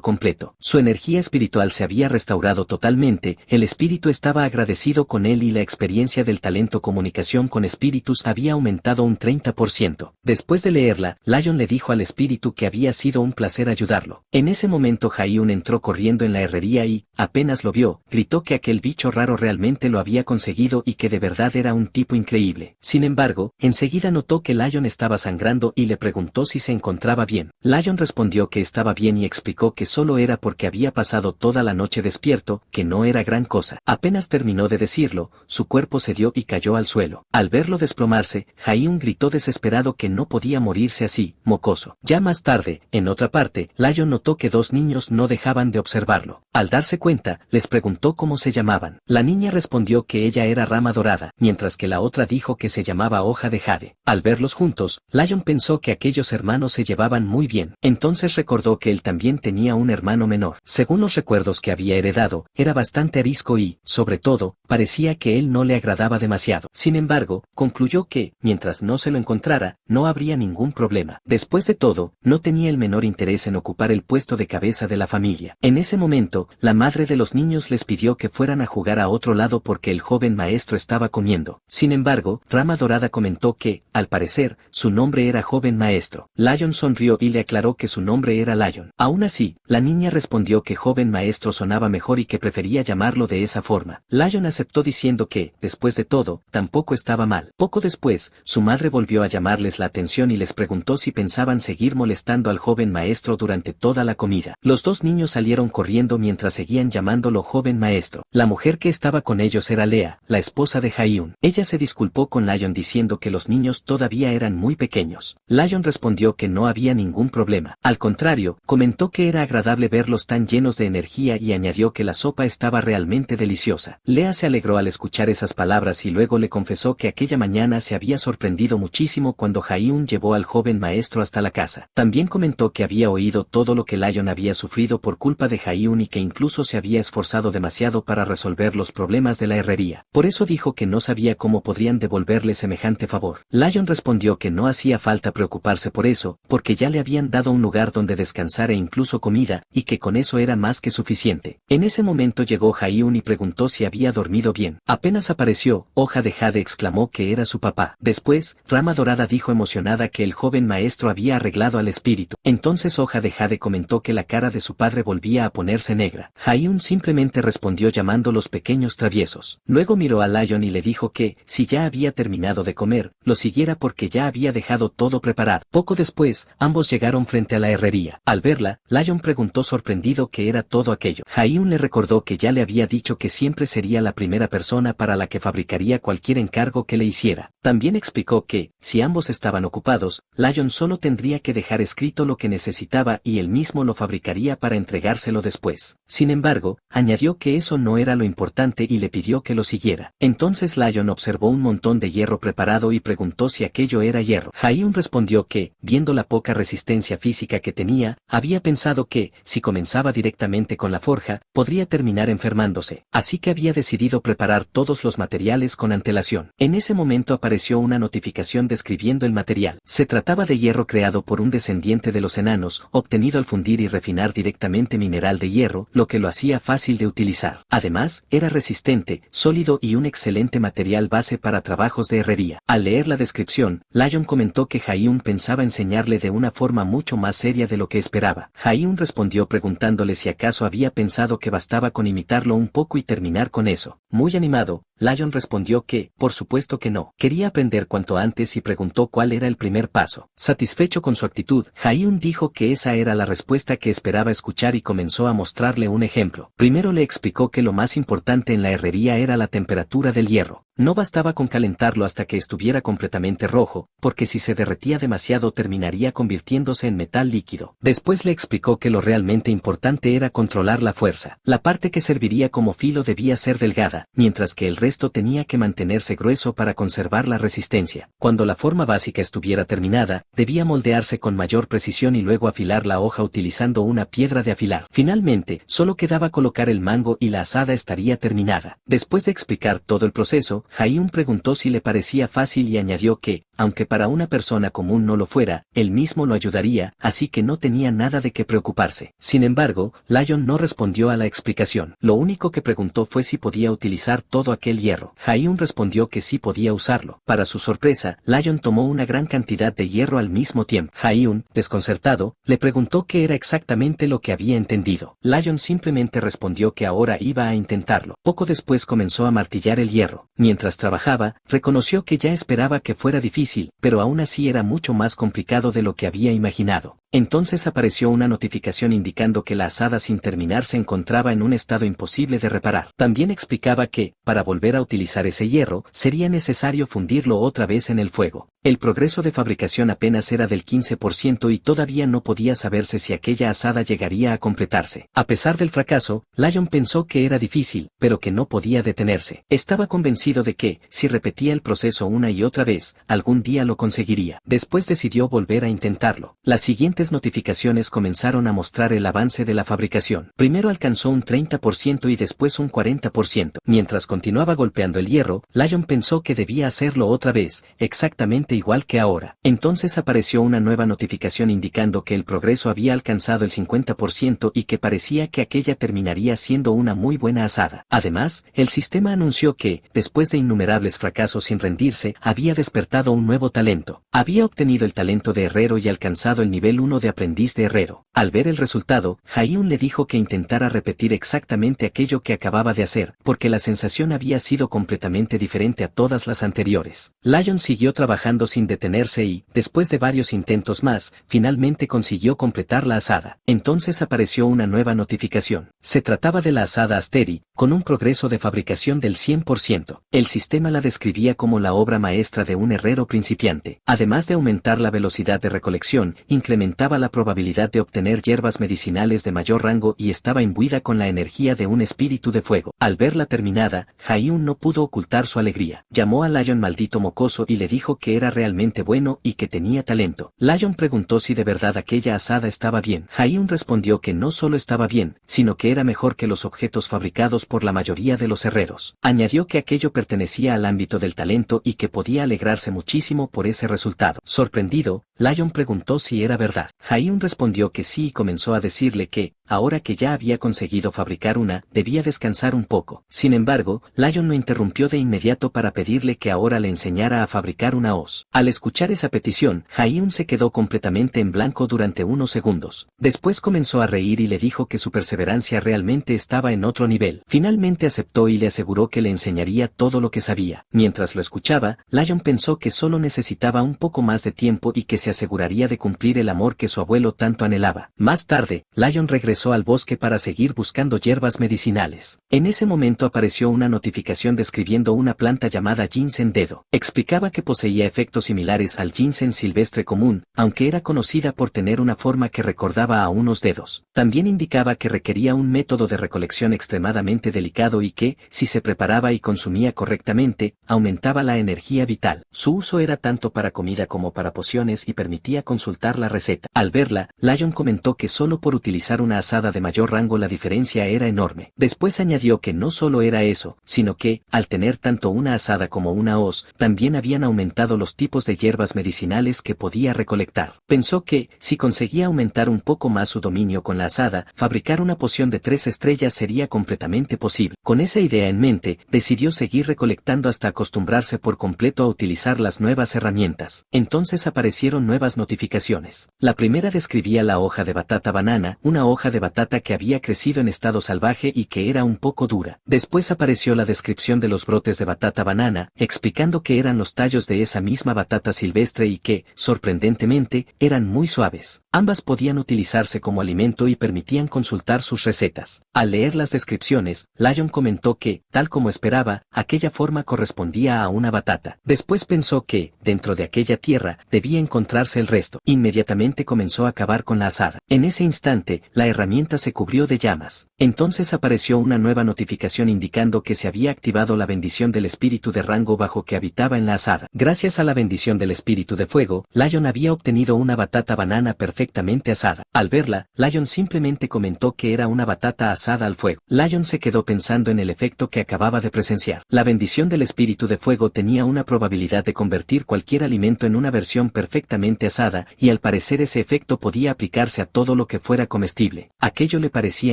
completo. Su energía espiritual se había restaurado totalmente, el espíritu estaba agradecido con él y la experiencia del talento comunicación con espíritus había aumentado un 30%. Después de leerla, Lyon le dijo al espíritu que había sido un placer ayudarlo. En ese momento Jaiyun entró corriendo en la herrería y, apenas lo vio, gritó que aquel bicho raro realmente lo había conseguido y que de verdad era un tipo increíble. Sin embargo, enseguida notó que Lyon estaba sangrando y le preguntó si se encontraba bien. Lyon respondió que estaba bien y explicó que solo era porque había pasado toda la noche despierto, que no era gran cosa. Apenas terminó de decirlo, su cuerpo cedió y cayó al suelo. Al verlo desplomarse, Jaiyun gritó desesperado que no podía morirse así, mocoso. Ya más tarde, en otra parte, Lyon notó que dos niños no dejaban de observarlo. Al darse cuenta, les preguntó cómo se llamaban. La niña respondió que ella era Rama Dorada, mientras que la otra dijo que se llamaba Hoja de Jade. Al verlos juntos, Lyon pensó que aquellos hermanos se llevaban muy bien. Entonces recordó que él también tenía un hermano menor. Según los recuerdos que había heredado, era bastante arisco y, sobre todo, parecía que él no le agradaba demasiado. Sin embargo, concluyó que, mientras no se lo encontrara, no habría ningún problema. Después de todo, no tenía el menor interés en ocupar el puesto de cabeza de la familia. En ese momento, la madre de los niños les pidió que fueran a jugar a otro lado porque el joven maestro estaba comiendo. Sin embargo, Rama Dorada comentó que, al parecer, su nombre era joven maestro. Lyon sonrió y le aclaró que su nombre era Lyon. Aún así, la niña respondió que joven maestro sonaba mejor y que prefería llamarlo de esa forma. Lyon aceptó diciendo que, después de todo, tampoco estaba mal. Poco después, su madre volvió a llamarles la atención y les preguntó si pensaban seguir molestando al joven maestro durante toda la comida. Los dos niños salieron corriendo mientras seguían llamándolo joven maestro. La mujer que estaba con ellos era Lea, la esposa de Jaiyun. Ella se disculpó con Lyon diciendo que los niños todavía eran muy pequeños. Lyon respondió que no había ningún problema. Al contrario, comentó que era agradable verlos tan llenos de energía y añadió que la sopa estaba realmente deliciosa. Lea se alegró al escuchar esas palabras y luego le confesó que aquella mañana se había sorprendido muchísimo cuando Jaiyun llevó al joven maestro hasta la casa. También comentó que había oído todo lo que Lyon había sufrido por culpa de Jaiyun y que incluso se había esforzado demasiado para resolver los problemas de la herrería. Por eso dijo que no sabía cómo podrían devolverle semejante favor. Lyon respondió que no hacía falta preocuparse por eso, porque ya le habían dado un lugar donde descansar e incluso comida, y que con eso era más que suficiente. En ese momento llegó Jaiyun y preguntó si había dormido bien. Apenas apareció, Hoja de Jade exclamó que era su papá. Después, Rama Dorada dijo emocionada que el joven maestro había arreglado al espíritu. Entonces Hoja de Jade comentó que la cara de su padre volvía a ponerse negra. Jaiyun simplemente respondió llamando los pequeños traviesos. Luego miró a Lyon y le dijo que, si ya había terminado de comer, lo siguiera porque ya había dejado todo preparado. Poco después, ambos llegaron frente a la herrería. Al verla, Lyon preguntó sorprendido qué era todo aquello. Jaiyun le recordó que ya le había dicho que siempre sería la primera primera persona para la que fabricaría cualquier encargo que le hiciera. También explicó que, si ambos estaban ocupados, Lion solo tendría que dejar escrito lo que necesitaba y él mismo lo fabricaría para entregárselo después. Sin embargo, añadió que eso no era lo importante y le pidió que lo siguiera. Entonces Lion observó un montón de hierro preparado y preguntó si aquello era hierro. Ha-hyun respondió que, viendo la poca resistencia física que tenía, había pensado que, si comenzaba directamente con la forja, podría terminar enfermándose. Así que había decidido preparar todos los materiales con antelación. En ese momento apareció una notificación describiendo el material. Se trataba de hierro creado por un descendiente de los enanos, obtenido al fundir y refinar directamente mineral de hierro, lo que lo hacía fácil de utilizar. Además, era resistente, sólido y un excelente material base para trabajos de herrería. Al leer la descripción, Lion comentó que Ha-hyun pensaba enseñarle de una forma mucho más seria de lo que esperaba. Ha-hyun respondió preguntándole si acaso había pensado que bastaba con imitarlo un poco y terminar con eso. Muy animado, Lion respondió que, por supuesto que no, quería aprender cuanto antes y preguntó cuál era el primer paso. Satisfecho con su actitud, Ha-hyun dijo que esa era la respuesta que esperaba escuchar y comenzó a mostrarle un ejemplo. Primero le explicó que lo más importante en la herrería era la temperatura del hierro. No bastaba con calentarlo hasta que estuviera completamente rojo, porque si se derretía demasiado terminaría convirtiéndose en metal líquido. Después le explicó que lo realmente importante era controlar la fuerza. La parte que serviría como filo debía ser delgada, mientras que el resto tenía que mantenerse grueso para conservar la resistencia. Cuando la forma básica estuviera terminada, debía moldearse con mayor precisión y luego afilar la hoja utilizando una piedra de afilar. Finalmente, solo quedaba colocar el mango y la asada estaría terminada. Después de explicar todo el proceso, Ha-hyun preguntó si le parecía fácil y añadió que, aunque para una persona común no lo fuera, él mismo lo ayudaría, así que no tenía nada de qué preocuparse. Sin embargo, Lion no respondió a la explicación. Lo único que preguntó fue si podía utilizar todo aquel hierro. Ha-hyun respondió que sí podía usarlo. Para su sorpresa, Lion tomó una gran cantidad de hierro al mismo tiempo. Ha-hyun, desconcertado, le preguntó qué era exactamente lo que había entendido. Lion simplemente respondió que ahora iba a intentarlo. Poco después comenzó a martillar el hierro. Mientras trabajaba, reconoció que ya esperaba que fuera difícil, pero aún así era mucho más complicado de lo que había imaginado. Entonces apareció una notificación indicando que la asada sin terminar se encontraba en un estado imposible de reparar. También explicaba que, para volver a utilizar ese hierro, sería necesario fundirlo otra vez en el fuego. El progreso de fabricación apenas era del 15% y todavía no podía saberse si aquella asada llegaría a completarse. A pesar del fracaso, Lion pensó que era difícil, pero que no podía detenerse. Estaba convencido de que, si repetía el proceso una y otra vez, algún día lo conseguiría. Después decidió volver a intentarlo. Las siguientes notificaciones comenzaron a mostrar el avance de la fabricación. Primero alcanzó un 30% y después un 40%. Mientras continuaba golpeando el hierro, Lion pensó que debía hacerlo otra vez, exactamente igual que ahora. Entonces apareció una nueva notificación indicando que el progreso había alcanzado el 50% y que parecía que aquella terminaría siendo una muy buena asada. Además, el sistema anunció que, después de innumerables fracasos sin rendirse, había despertado un nuevo talento. Había obtenido el talento de herrero y alcanzado el nivel 1 de aprendiz de herrero. Al ver el resultado, Ha-hyun le dijo que intentara repetir exactamente aquello que acababa de hacer, porque la sensación había sido completamente diferente a todas las anteriores. Lion siguió trabajando sin detenerse y, después de varios intentos más, finalmente consiguió completar la asada. Entonces apareció una nueva notificación. Se trataba de la asada Asteri, con un progreso de fabricación del 100%. El sistema la describía como la obra maestra de un herrero principiante. Además de aumentar la velocidad de recolección, incrementaba la probabilidad de obtener hierbas medicinales de mayor rango y estaba imbuida con la energía de un espíritu de fuego. Al verla terminada, Ha-hyun no pudo ocultar su alegría. Llamó a Lion maldito mocoso y le dijo que era realmente bueno y que tenía talento. Lion preguntó si de verdad aquella asada estaba bien. Ha-hyun respondió que no solo estaba bien, sino que era mejor que los objetos fabricados por la mayoría de los herreros. Añadió que aquello pertenecía al ámbito del talento y que podía alegrarse muchísimo por ese resultado. Sorprendido, Lion preguntó si era verdad. Ha-hyun respondió que sí y comenzó a decirle que, ahora que ya había conseguido fabricar una, debía descansar un poco. Sin embargo, Lion lo interrumpió de inmediato para pedirle que ahora le enseñara a fabricar una hoz. Al escuchar esa petición, Ha-hyun se quedó completamente en blanco durante unos segundos. Después comenzó a reír y le dijo que su perseverancia realmente estaba en otro nivel. Finalmente aceptó y le aseguró que le enseñaría todo lo que sabía. Mientras lo escuchaba, Lion pensó que solo necesitaba un poco más de tiempo y que se aseguraría de cumplir el amor que su abuelo tanto anhelaba. Más tarde, Lion regresó al bosque para seguir buscando hierbas medicinales. En ese momento apareció una notificación describiendo una planta llamada ginseng dedo. Explicaba que poseía efectos similares al ginseng silvestre común, aunque era conocida por tener una forma que recordaba a unos dedos. También indicaba que requería un método de recolección extremadamente delicado y que, si se preparaba y consumía correctamente, aumentaba la energía vital. Su uso era tanto para comida como para pociones y permitía consultar la receta. Al verla, Lion comentó que solo por utilizar una asada de mayor rango la diferencia era enorme. Después añadió que no solo era eso, sino que, al tener tanto una asada como una hoz, también habían aumentado los tipos de hierbas medicinales que podía recolectar. Pensó que, si conseguía aumentar un poco más su dominio con la asada, fabricar una poción de 3 estrellas sería completamente posible. Con esa idea en mente, decidió seguir recolectando hasta acostumbrarse por completo a utilizar las nuevas herramientas. Entonces aparecieron nuevas notificaciones. La primera describía la hoja de batata banana, una hoja de batata que había crecido en estado salvaje y que era un poco dura. Después apareció la descripción de los brotes de batata banana, explicando que eran los tallos de esa misma batata silvestre y que, sorprendentemente, eran muy suaves. Ambas podían utilizarse como alimento y permitían consultar sus recetas. Al leer las descripciones, Lion comentó que, tal como esperaba, aquella forma correspondía a una batata. Después pensó que, dentro de aquella tierra, debía encontrarse el resto. Inmediatamente comenzó a cavar con la azada. En ese instante, la herramienta se cubrió de llamas. Entonces apareció una nueva notificación indicando que se había activado la bendición del espíritu de rango bajo que habitaba en la azada. Gracias a la bendición del espíritu de fuego, Lion había obtenido una batata banana perfectamente asada. Al verla, Lion simplemente comentó que era una batata asada al fuego. Lion se quedó pensando en el efecto que acababa de presenciar. La bendición del espíritu de fuego tenía una probabilidad de convertir cualquier alimento en una versión perfectamente asada, y al parecer ese efecto podía aplicarse a todo lo que fuera comestible. Aquello le parecía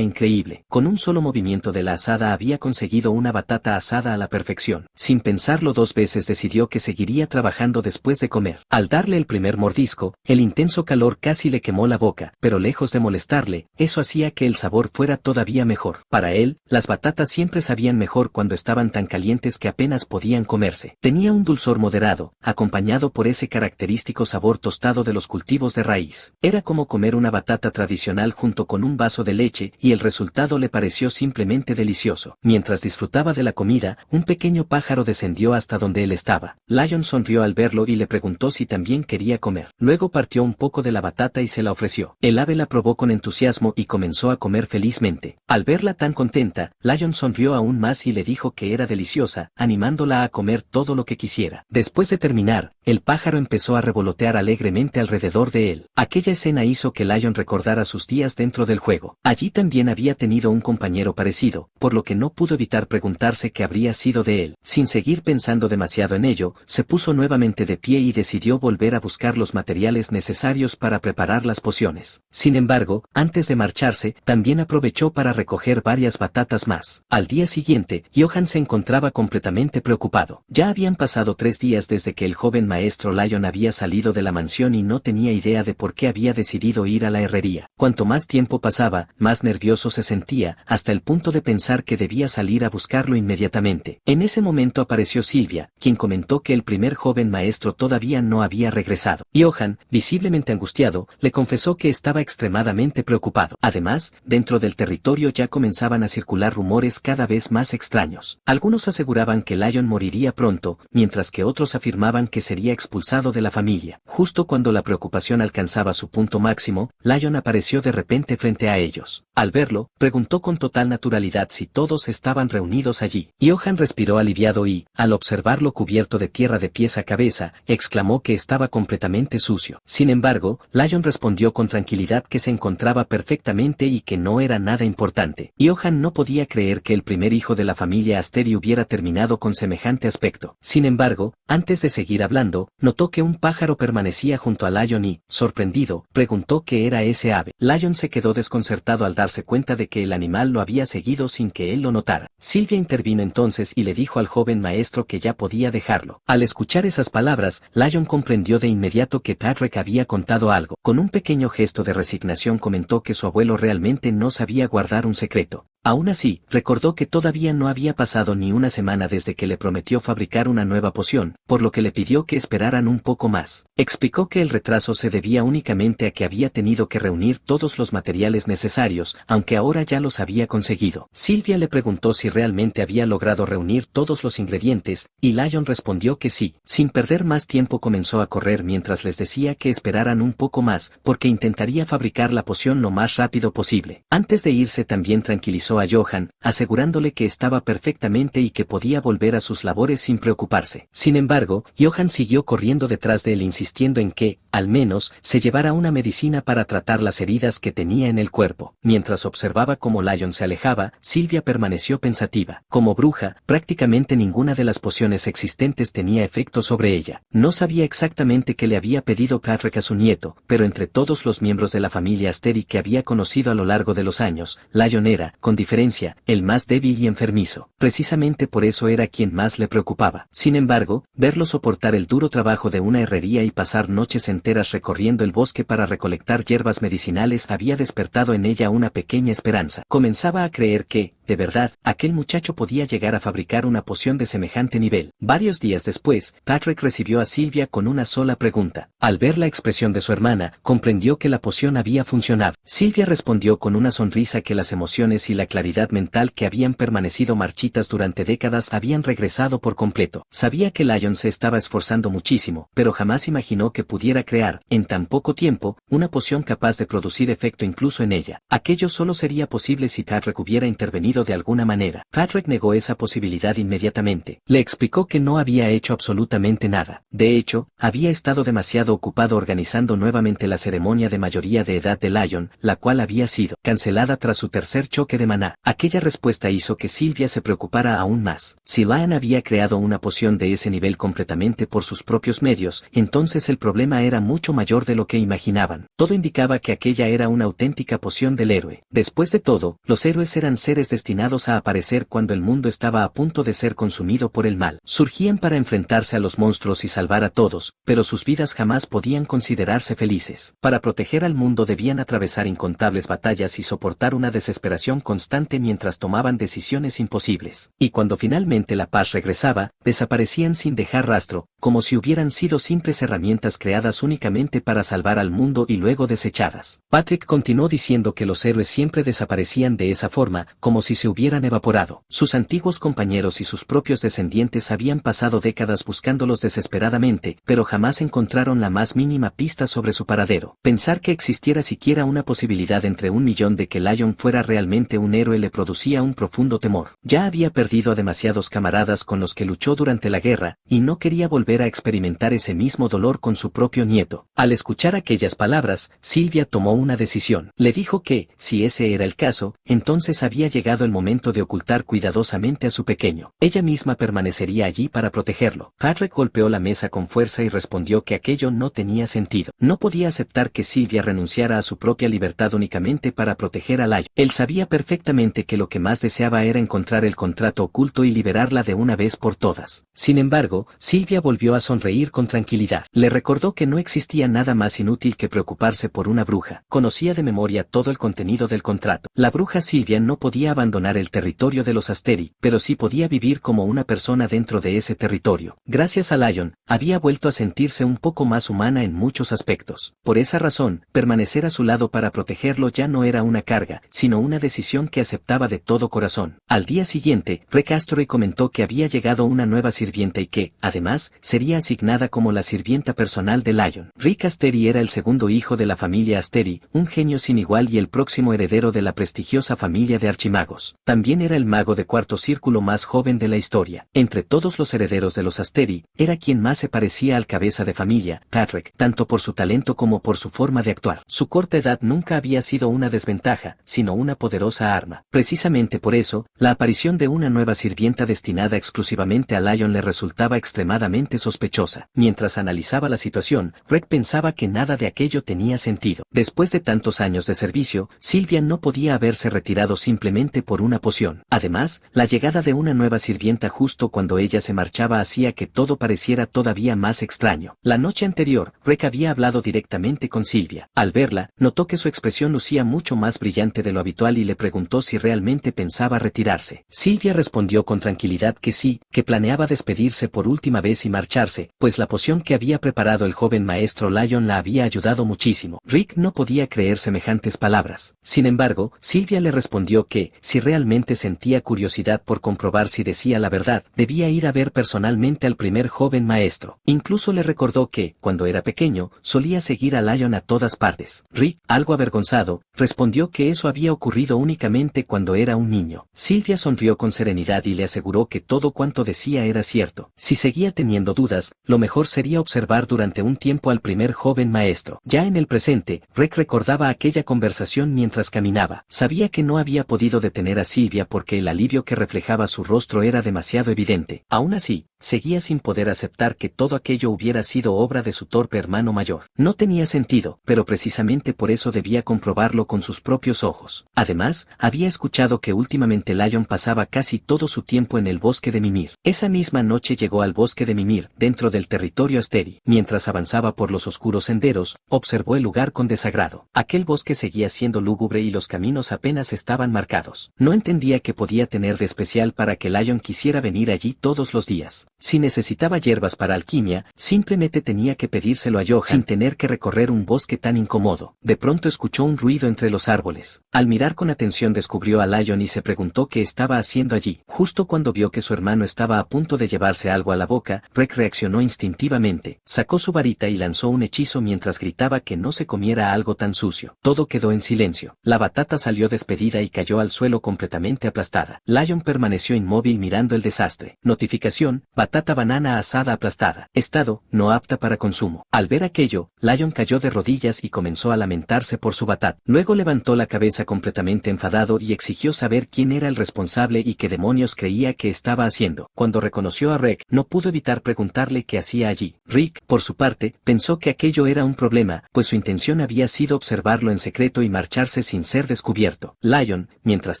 increíble. Con un solo movimiento de la asada había conseguido una batata asada a la perfección. Sin pensarlo 2 veces decidió que seguiría trabajando después de comer. Al darle el primer mordisco, el intenso calor casi le quemó la boca, pero lejos de molestarle, eso hacía que el sabor fuera todavía mejor. Para él, las batatas siempre sabían mejor cuando estaban tan calientes que apenas podían comerse. Tenía un dulzor moderado, acompañado por ese característico sabor tostado de los cultivos de raíz. Era como comer una batata tradicional junto con un vaso de leche, y el resultado le pareció simplemente delicioso. Mientras disfrutaba de la comida, un pequeño pájaro descendió hasta donde él estaba. Lion sonrió al verlo y le preguntó si también quería comer. Luego partió un poco de la batata y se la ofreció. El ave la probó con entusiasmo y comenzó a comer felizmente. Al verla tan contenta, Lion sonrió aún más y le dijo que era deliciosa, animándola a comer todo lo que quisiera. Después de terminar, el pájaro empezó a revolotear alegremente alrededor de él. Aquella escena hizo que Lion recordara sus días dentro del juego. Allí también había tenido un compañero parecido, por lo que no pudo evitar preguntarse qué habría sido de él. Sin seguir pensando demasiado en ello, se puso nuevamente de pie y decidió volver a buscar los materiales necesarios para preparar las pociones. Sin embargo, antes de marcharse, también aprovechó para recoger varias batatas más. Al día siguiente, Johan se encontraba completamente preocupado. Ya habían pasado 3 días desde que el joven maestro Lion había salido de la mansión y no tenía idea de por qué había decidido ir a la herrería. Cuanto más tiempo pasaba, más nervioso se sentía, hasta el punto de pensar que debía salir a buscarlo inmediatamente. En ese momento apareció Silvia, quien comentó que el primer joven maestro todavía no había regresado. Johan, visiblemente angustiado, le confesó que estaba extremadamente preocupado. Además, dentro del territorio ya comenzaban a circular rumores cada vez más extraños. Algunos aseguraban que Lion moriría pronto, mientras que otros afirmaban que sería expulsado de la familia. Justo cuando la preocupación alcanzaba su punto máximo, Lion apareció de repente frente a ellos. Al verlo, preguntó con total naturalidad si todos estaban reunidos allí. Johan respiró aliviado y, al observarlo cubierto de tierra de pies a cabeza, exclamó que estaba completamente sucio. Sin embargo, Lion respondió con tranquilidad que se encontraba perfectamente y que no era nada importante. Johan no podía creer que el primer hijo de la familia Asteri hubiera terminado con semejante aspecto. Sin embargo, antes de seguir hablando, notó que un pájaro permanecía junto a Lion y, sorprendido, preguntó qué era ese ave. Lion se quedó desconcertado al darse cuenta de que el animal lo había seguido sin que él lo notara. Silvia intervino entonces y le dijo al joven maestro que ya podía dejarlo. Al escuchar esas palabras, Lion comprendió de inmediato que Patrick había contado algo. Con un pequeño gesto de resignación comentó que su abuelo realmente no sabía guardar un secreto. Aún así, recordó que todavía no había pasado ni una semana desde que le prometió fabricar una nueva poción, por lo que le pidió que esperaran un poco más. Explicó que el retraso se debía únicamente a que había tenido que reunir todos los materiales necesarios, aunque ahora ya los había conseguido. Sylvia le preguntó si realmente había logrado reunir todos los ingredientes, y Lion respondió que sí. Sin perder más tiempo comenzó a correr mientras les decía que esperaran un poco más, porque intentaría fabricar la poción lo más rápido posible. Antes de irse también tranquilizó a Johan, asegurándole que estaba perfectamente y que podía volver a sus labores sin preocuparse. Sin embargo, Johan siguió corriendo detrás de él insistiendo en que, al menos, se llevara una medicina para tratar las heridas que tenía en el cuerpo. Mientras observaba cómo Lion se alejaba, Sylvia permaneció pensativa. Como bruja, prácticamente ninguna de las pociones existentes tenía efecto sobre ella. No sabía exactamente qué le había pedido Patrick a su nieto, pero entre todos los miembros de la familia Asteri que había conocido a lo largo de los años, Lion era, con diferencia, el más débil y enfermizo. Precisamente por eso era quien más le preocupaba. Sin embargo, verlo soportar el duro trabajo de una herrería y pasar noches enteras recorriendo el bosque para recolectar hierbas medicinales había despertado en ella una pequeña esperanza. Comenzaba a creer que, de verdad, aquel muchacho podía llegar a fabricar una poción de semejante nivel. Varios días después, Patrick recibió a Sylvia con una sola pregunta. Al ver la expresión de su hermana, comprendió que la poción había funcionado. Sylvia respondió con una sonrisa que las emociones y la claridad mental que habían permanecido marchitas durante décadas habían regresado por completo. Sabía que Lion se estaba esforzando muchísimo, pero jamás imaginó que pudiera crear, en tan poco tiempo, una poción capaz de producir efecto incluso en ella. Aquello solo sería posible si Patrick hubiera intervenido de alguna manera. Patrick negó esa posibilidad inmediatamente. Le explicó que no había hecho absolutamente nada. De hecho, había estado demasiado ocupado organizando nuevamente la ceremonia de mayoría de edad de Lion, la cual había sido cancelada tras su tercer choque de maná. Aquella respuesta hizo que Sylvia se preocupara aún más. Si Lion había creado una poción de ese nivel completamente por sus propios medios, entonces el problema era mucho mayor de lo que imaginaban. Todo indicaba que aquella era una auténtica poción del héroe. Después de todo, los héroes eran seres destinados a aparecer cuando el mundo estaba a punto de ser consumido por el mal. Surgían para enfrentarse a los monstruos y salvar a todos, pero sus vidas jamás podían considerarse felices. Para proteger al mundo debían atravesar incontables batallas y soportar una desesperación constante mientras tomaban decisiones imposibles. Y cuando finalmente la paz regresaba, desaparecían sin dejar rastro, como si hubieran sido simples herramientas creadas únicamente para salvar al mundo y luego desechadas. Patrick continuó diciendo que los héroes siempre desaparecían de esa forma, como si se hubieran evaporado. Sus antiguos compañeros y sus propios descendientes habían pasado décadas buscándolos desesperadamente, pero jamás encontraron la más mínima pista sobre su paradero. Pensar que existiera siquiera una posibilidad entre 1.000.000 de que Lion fuera realmente un héroe le producía un profundo temor. Ya había perdido a demasiados camaradas con los que luchó durante la guerra, y no quería volver a experimentar ese mismo dolor con su propio nieto. Al escuchar aquellas palabras, Sylvia tomó una decisión. Le dijo que, si ese era el caso, entonces había llegado el momento de ocultar cuidadosamente a su pequeño. Ella misma permanecería allí para protegerlo. Patrick golpeó la mesa con fuerza y respondió que aquello no tenía sentido. No podía aceptar que Sylvia renunciara a su propia libertad únicamente para proteger a Lion. Él sabía perfectamente que lo que más deseaba era encontrar el contrato oculto y liberarla de una vez por todas. Sin embargo, Sylvia volvió a sonreír con tranquilidad. Le recordó que no existía nada más inútil que preocuparse por una bruja. Conocía de memoria todo el contenido del contrato. La bruja Sylvia no podía abandonar el territorio de los Asteri, pero sí podía vivir como una persona dentro de ese territorio. Gracias a Lion, había vuelto a sentirse un poco más humana en muchos aspectos. Por esa razón, permanecer a su lado para protegerlo ya no era una carga, sino una decisión que aceptaba de todo corazón. Al día siguiente, Rick Astley comentó que había llegado una nueva sirvienta y que, además, sería asignada como la sirvienta personal de Lion. Rick Asteri era el segundo hijo de la familia Asteri, un genio sin igual y el próximo heredero de la prestigiosa familia de archimagos. También era el mago de cuarto círculo más joven de la historia. Entre todos los herederos de los Asteri, era quien más se parecía al cabeza de familia, Patrick, tanto por su talento como por su forma de actuar. Su corta edad nunca había sido una desventaja, sino una poderosa arma. Precisamente por eso, la aparición de una nueva sirvienta destinada exclusivamente a Lion le resultaba extremadamente realmente sospechosa. Mientras analizaba la situación, Rick pensaba que nada de aquello tenía sentido. Después de tantos años de servicio, Sylvia no podía haberse retirado simplemente por una poción. Además, la llegada de una nueva sirvienta justo cuando ella se marchaba hacía que todo pareciera todavía más extraño. La noche anterior, Rick había hablado directamente con Sylvia. Al verla, notó que su expresión lucía mucho más brillante de lo habitual y le preguntó si realmente pensaba retirarse. Sylvia respondió con tranquilidad que sí, que planeaba despedirse por última vez y marcharse, pues la poción que había preparado el joven maestro Lyon la había ayudado muchísimo. Rick no podía creer semejantes palabras. Sin embargo, Sylvia le respondió que, si realmente sentía curiosidad por comprobar si decía la verdad, debía ir a ver personalmente al primer joven maestro. Incluso le recordó que, cuando era pequeño, solía seguir a Lyon a todas partes. Rick, algo avergonzado, respondió que eso había ocurrido únicamente cuando era un niño. Sylvia sonrió con serenidad y le aseguró que todo cuanto decía era cierto. Si seguía teniendo dudas, lo mejor sería observar durante un tiempo al primer joven maestro. Ya en el presente, Rick recordaba aquella conversación mientras caminaba. Sabía que no había podido detener a Sylvia porque el alivio que reflejaba su rostro era demasiado evidente. Aún así, seguía sin poder aceptar que todo aquello hubiera sido obra de su torpe hermano mayor. No tenía sentido, pero precisamente por eso debía comprobarlo con sus propios ojos. Además, había escuchado que últimamente Lyon pasaba casi todo su tiempo en el bosque de Mimir. Esa misma noche llegó al bosque de Mimir, dentro del territorio Asteri. Mientras avanzaba por los oscuros senderos, observó el lugar con desagrado. Aquel bosque seguía siendo lúgubre y los caminos apenas estaban marcados. No entendía qué podía tener de especial para que Lyon quisiera venir allí todos los días. Si necesitaba hierbas para alquimia, simplemente tenía que pedírselo a Johan sin tener que recorrer un bosque tan incómodo. De pronto escuchó un ruido entre los árboles. Al mirar con atención descubrió a Lyon y se preguntó qué estaba haciendo allí. Justo cuando vio que su hermano estaba a punto de llevarse algo a la boca, Rick reaccionó instintivamente. Sacó su varita y lanzó un hechizo mientras gritaba que no se comiera algo tan sucio. Todo quedó en silencio. La batata salió despedida y cayó al suelo completamente aplastada. Lyon permaneció inmóvil mirando el desastre. Notificación: batata banana asada aplastada. Estado: no apta para consumo. Al ver aquello, Lyon cayó de rodillas y comenzó a lamentarse por su batata. Luego levantó la cabeza completamente enfadado y exigió saber quién era el responsable y qué demonios creía que estaba haciendo. Cuando reconoció a Rick, no pudo evitar preguntarle qué hacía allí. Rick, por su parte, pensó que aquello era un problema, pues su intención había sido observarlo en secreto y marcharse sin ser descubierto. Lyon, mientras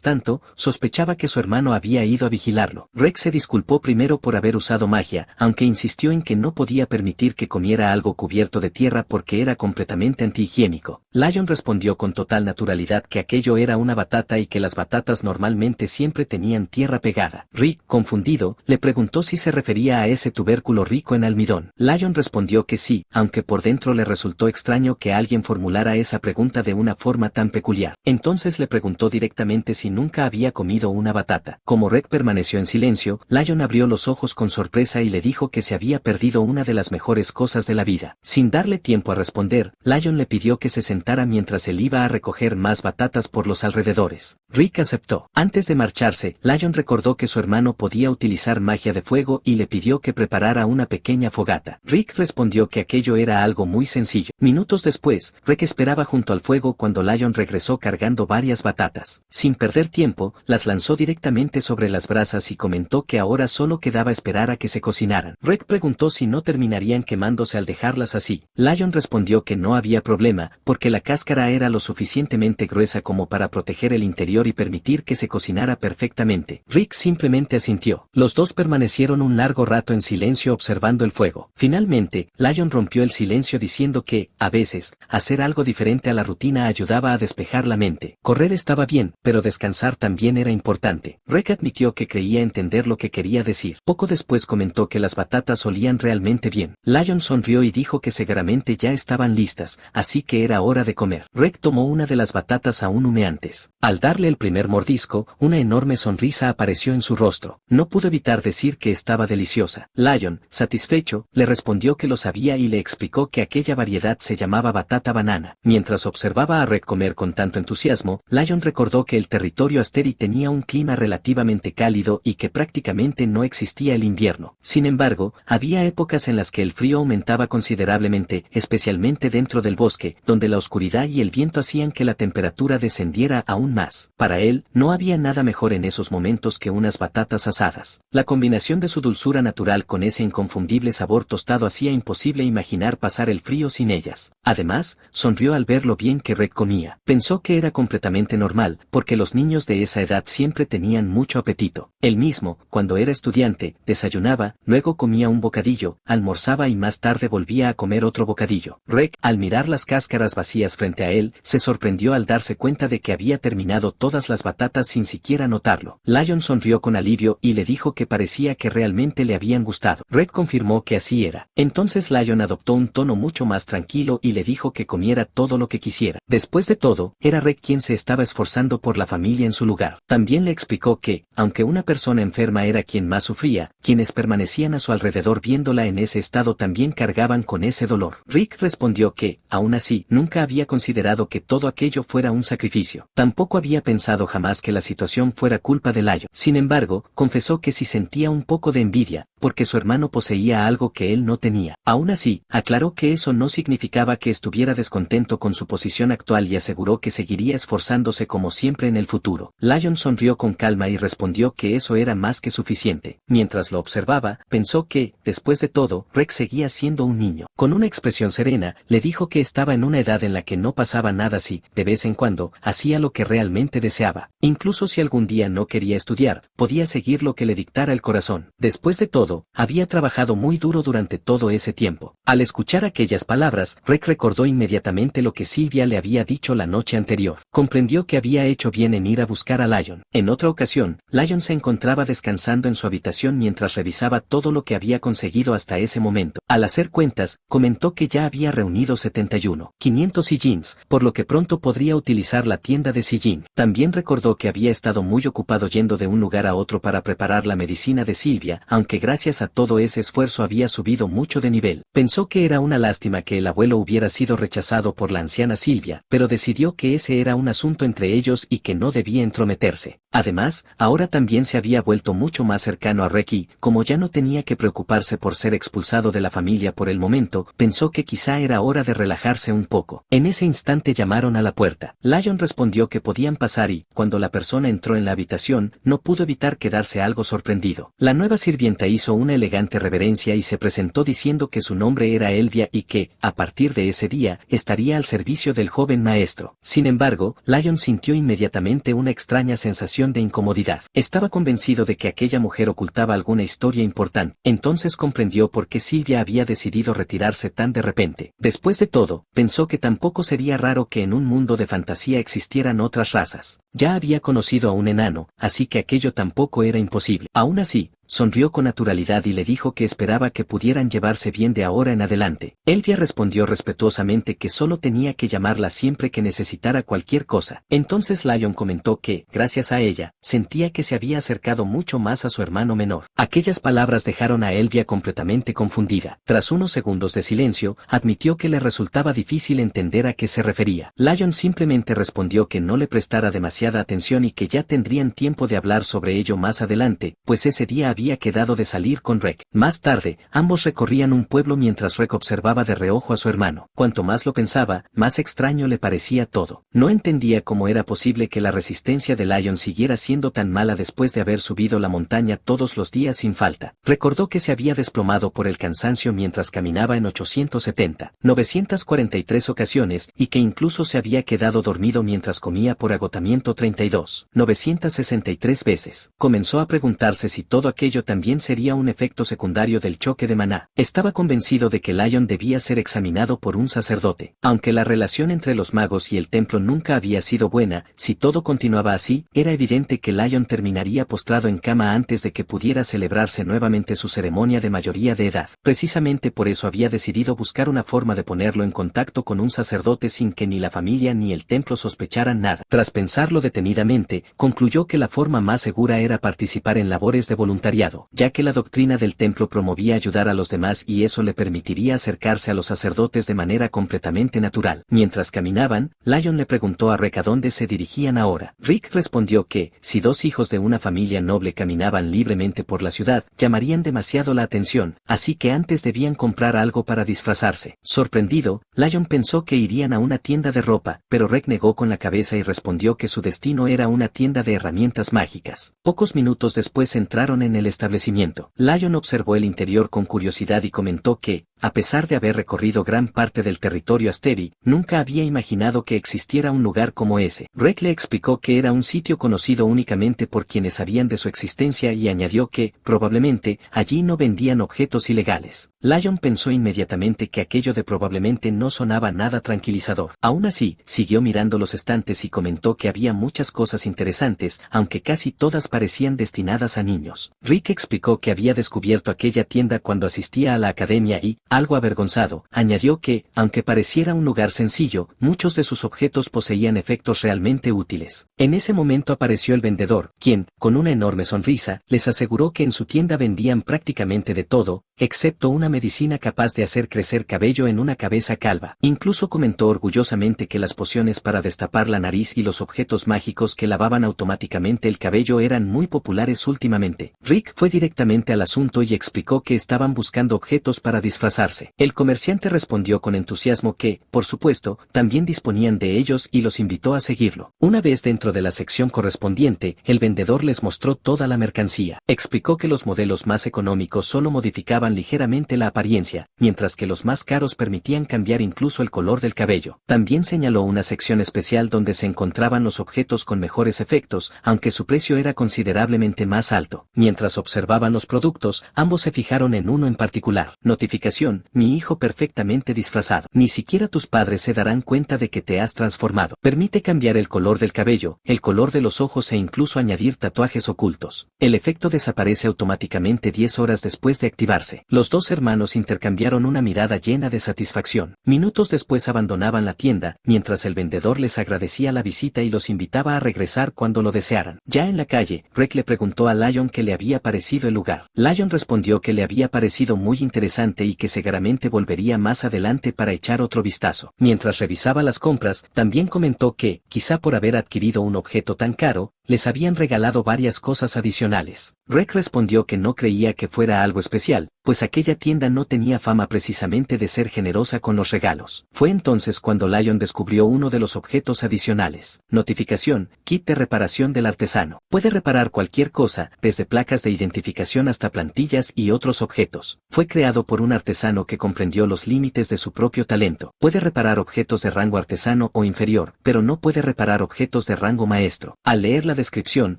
tanto, sospechaba que su hermano había ido a vigilarlo. Rick se disculpó primero por haber usado magia, aunque insistió en que no podía permitir que comiera algo cubierto de tierra porque era completamente antihigiénico. Lyon respondió con total naturalidad que aquello era una batata y que las batatas normalmente siempre tenían tierra pegada. Rick, confundido, le preguntó si se refería a ese tubérculo rico en almidón. Lyon respondió que sí, aunque por dentro le resultó extraño que alguien formulara esa pregunta de una forma tan peculiar. Entonces le preguntó directamente si nunca había comido una batata. Como Rick permaneció en silencio, Lyon abrió los ojos con sorpresa y le dijo que se había perdido una de las mejores cosas de la vida. Sin darle tiempo a responder, Lyon le pidió que se sentara mientras él iba a recoger más batatas por los alrededores. Rick aceptó. Antes de marcharse, Lyon recordó que su hermano podía utilizar magia de fuego y le pidió que preparara una pequeña fogata. Rick respondió que aquello era algo muy sencillo. Minutos después, Rick esperaba junto al fuego cuando Lyon regresó cargando varias batatas. Sin perder tiempo, las lanzó directamente sobre las brasas y comentó que ahora solo quedaba esperar a que se cocinaran. Rick preguntó si no terminarían quemándose al dejarlas así. Lyon respondió que no había problema, porque la cáscara era lo suficientemente gruesa como para proteger el interior y permitir que se cocinara perfectamente. Rick simplemente asintió. Los dos permanecieron un largo rato en silencio observando el fuego. Finalmente, Lyon rompió el silencio diciendo que, a veces, hacer algo diferente a la rutina ayudaba a despejar la mente. Correr estaba bien, pero descansar también era importante. Rick admitió que creía entender lo que quería decir. Poco después comentó que las batatas olían realmente bien. Lyon sonrió y dijo que seguramente ya estaban listas, así que era hora de comer. Rick tomó una de las batatas aún humeantes. Al darle el primer mordisco, una enorme sonrisa apareció en su rostro. No pudo evitar decir que estaba deliciosa. Lyon, satisfecho, le respondió que lo sabía y le explicó que aquella variedad se llamaba batata banana. Mientras observaba a Rick comer con tanto entusiasmo, Lyon recordó que el territorio Asteri tenía un clima relativamente cálido y que prácticamente no existía el invierno. invierno. Sin embargo, había épocas en las que el frío aumentaba considerablemente, especialmente dentro del bosque, donde la oscuridad y el viento hacían que la temperatura descendiera aún más. Para él, no había nada mejor en esos momentos que unas batatas asadas. La combinación de su dulzura natural con ese inconfundible sabor tostado hacía imposible imaginar pasar el frío sin ellas. Además, sonrió al ver lo bien que Reg comía. Pensó que era completamente normal, porque los niños de esa edad siempre tenían mucho apetito. Él mismo, cuando era estudiante, desayunaba, luego comía un bocadillo, almorzaba y más tarde volvía a comer otro bocadillo. Reg, al mirar las cáscaras vacías frente a él, se sorprendió al darse cuenta de que había terminado todas las batatas sin siquiera notarlo. Lion sonrió con alivio y le dijo que parecía que realmente le habían gustado. Reg confirmó que así era. Entonces Lion adoptó un tono mucho más tranquilo y le dijo que comiera todo lo que quisiera. Después de todo, era Reg quien se estaba esforzando por la familia en su lugar. También le explicó que, aunque una persona enferma era quien más sufría, quienes permanecían a su alrededor viéndola en ese estado también cargaban con ese dolor. Rick respondió que, aún así, nunca había considerado que todo aquello fuera un sacrificio. Tampoco había pensado jamás que la situación fuera culpa de Lion. Sin embargo, confesó que sí sentía un poco de envidia, porque su hermano poseía algo que él no tenía. Aún así, aclaró que eso no significaba que estuviera descontento con su posición actual y aseguró que seguiría esforzándose como siempre en el futuro. Lion sonrió con calma y respondió que eso era más que suficiente. Mientras lo observaba, pensó que, después de todo, Reg seguía siendo un niño. Con una expresión serena, le dijo que estaba en una edad en la que no pasaba nada si, de vez en cuando, hacía lo que realmente deseaba. Incluso si algún día no quería estudiar, podía seguir lo que le dictara el corazón. Después de todo, había trabajado muy duro durante todo ese tiempo. Al escuchar aquellas palabras, Reg recordó inmediatamente lo que Sylvia le había dicho la noche anterior. Comprendió que había hecho bien en ir a buscar a Lion. En otra ocasión, Lion se encontraba descansando en su habitación mientras revisaba todo lo que había conseguido hasta ese momento. Al hacer cuentas, comentó que ya había reunido 71,500 sillins, por lo que pronto podría utilizar la tienda de sillín. También recordó que había estado muy ocupado yendo de un lugar a otro para preparar la medicina de Sylvia, aunque gracias a todo ese esfuerzo había subido mucho de nivel. Pensó que era una lástima que el abuelo hubiera sido rechazado por la anciana Sylvia, pero decidió que ese era un asunto entre ellos y que no debía entrometerse. Además, ahora también se había vuelto mucho más cercano a Reg y, como ya no tenía que preocuparse por ser expulsado de la familia por el momento, pensó que quizá era hora de relajarse un poco. En ese instante llamaron a la puerta. Lion respondió que podían pasar y, cuando la persona entró en la habitación, no pudo evitar quedarse algo sorprendido. La nueva sirvienta hizo una elegante reverencia y se presentó diciendo que su nombre era Elvia y que, a partir de ese día, estaría al servicio del joven maestro. Sin embargo, Lion sintió inmediatamente una extraña sensación de incomodidad. Estaba convencido de que aquella mujer ocultaba alguna historia importante. Entonces comprendió por qué Sylvia había decidido retirarse tan de repente. Después de todo, pensó que tampoco sería raro que en un mundo de fantasía existieran otras razas. Ya había conocido a un enano, así que aquello tampoco era imposible. Aún así, sonrió con naturalidad y le dijo que esperaba que pudieran llevarse bien de ahora en adelante. Elvia respondió respetuosamente que solo tenía que llamarla siempre que necesitara cualquier cosa. Entonces Lion comentó que, gracias a ella, sentía que se había acercado mucho más a su hermano menor. Aquellas palabras dejaron a Elvia completamente confundida. Tras unos segundos de silencio, admitió que le resultaba difícil entender a qué se refería. Lion simplemente respondió que no le prestara demasiada atención y que ya tendrían tiempo de hablar sobre ello más adelante, pues ese día había quedado de salir con Reg. Más tarde, ambos recorrían un pueblo mientras Reg observaba de reojo a su hermano. Cuanto más lo pensaba, más extraño le parecía todo. No entendía cómo era posible que la resistencia de Lion siguiera siendo tan mala después de haber subido la montaña todos los días sin falta. Recordó que se había desplomado por el cansancio mientras caminaba en 870,943 ocasiones y que incluso se había quedado dormido mientras comía por agotamiento 32,963 veces. Comenzó a preguntarse si todo aquello también sería un efecto secundario del choque de maná. Estaba convencido de que Lion debía ser examinado por un sacerdote. Aunque la relación entre los magos y el templo nunca había sido buena, si todo continuaba así, era evidente que Lion terminaría postrado en cama antes de que pudiera celebrarse nuevamente su ceremonia de mayoría de edad. Precisamente por eso había decidido buscar una forma de ponerlo en contacto con un sacerdote sin que ni la familia ni el templo sospecharan nada. Tras pensarlo detenidamente, concluyó que la forma más segura era participar en labores de voluntariado. voluntariado, ya que la doctrina del templo promovía ayudar a los demás y eso le permitiría acercarse a los sacerdotes de manera completamente natural. Mientras caminaban, Lion le preguntó a Rick a dónde se dirigían ahora. Rick respondió que, si dos hijos de una familia noble caminaban libremente por la ciudad, llamarían demasiado la atención, así que antes debían comprar algo para disfrazarse. Sorprendido, Lion pensó que irían a una tienda de ropa, pero Rick negó con la cabeza y respondió que su destino era una tienda de herramientas mágicas. Pocos minutos después entraron en el establecimiento. Lion observó el interior con curiosidad y comentó que, a pesar de haber recorrido gran parte del territorio Asteri, nunca había imaginado que existiera un lugar como ese. Rick le explicó que era un sitio conocido únicamente por quienes sabían de su existencia y añadió que, probablemente, allí no vendían objetos ilegales. Lion pensó inmediatamente que aquello de probablemente no sonaba nada tranquilizador. Aún así, siguió mirando los estantes y comentó que había muchas cosas interesantes, aunque casi todas parecían destinadas a niños. Rick explicó que había descubierto aquella tienda cuando asistía a la academia y, algo avergonzado, añadió que, aunque pareciera un lugar sencillo, muchos de sus objetos poseían efectos realmente útiles. En ese momento apareció el vendedor, quien, con una enorme sonrisa, les aseguró que en su tienda vendían prácticamente de todo, excepto una medicina capaz de hacer crecer cabello en una cabeza calva. Incluso comentó orgullosamente que las pociones para destapar la nariz y los objetos mágicos que lavaban automáticamente el cabello eran muy populares últimamente. Rick fue directamente al asunto y explicó que estaban buscando objetos para disfrazarse. El comerciante respondió con entusiasmo que, por supuesto, también disponían de ellos y los invitó a seguirlo. Una vez dentro de la sección correspondiente, el vendedor les mostró toda la mercancía. Explicó que los modelos más económicos solo modificaban ligeramente la apariencia, mientras que los más caros permitían cambiar incluso el color del cabello. También señaló una sección especial donde se encontraban los objetos con mejores efectos, aunque su precio era considerablemente más alto. Mientras observaban los productos, ambos se fijaron en uno en particular. Notificación: mi hijo perfectamente disfrazado. Ni siquiera tus padres se darán cuenta de que te has transformado. Permite cambiar el color del cabello, el color de los ojos e incluso añadir tatuajes ocultos. El efecto desaparece automáticamente 10 horas después de activarse. Los dos hermanos intercambiaron una mirada llena de satisfacción. Minutos después abandonaban la tienda, mientras el vendedor les agradecía la visita y los invitaba a regresar cuando lo desearan. Ya en la calle, Rick le preguntó a Lion qué le había parecido el lugar. Lion respondió que le había parecido muy interesante y que seguramente volvería más adelante para echar otro vistazo. Mientras revisaba las compras, también comentó que, quizá por haber adquirido un objeto tan caro, les habían regalado varias cosas adicionales. Rick respondió que no creía que fuera algo especial, pues aquella tienda no tenía fama precisamente de ser generosa con los regalos. Fue entonces cuando Lion descubrió uno de los objetos adicionales. Notificación: kit de reparación del artesano. Puede reparar cualquier cosa, desde placas de identificación hasta plantillas y otros objetos. Fue creado por un artesano que comprendió los límites de su propio talento. Puede reparar objetos de rango artesano o inferior, pero no puede reparar objetos de rango maestro. Al leer la descripción,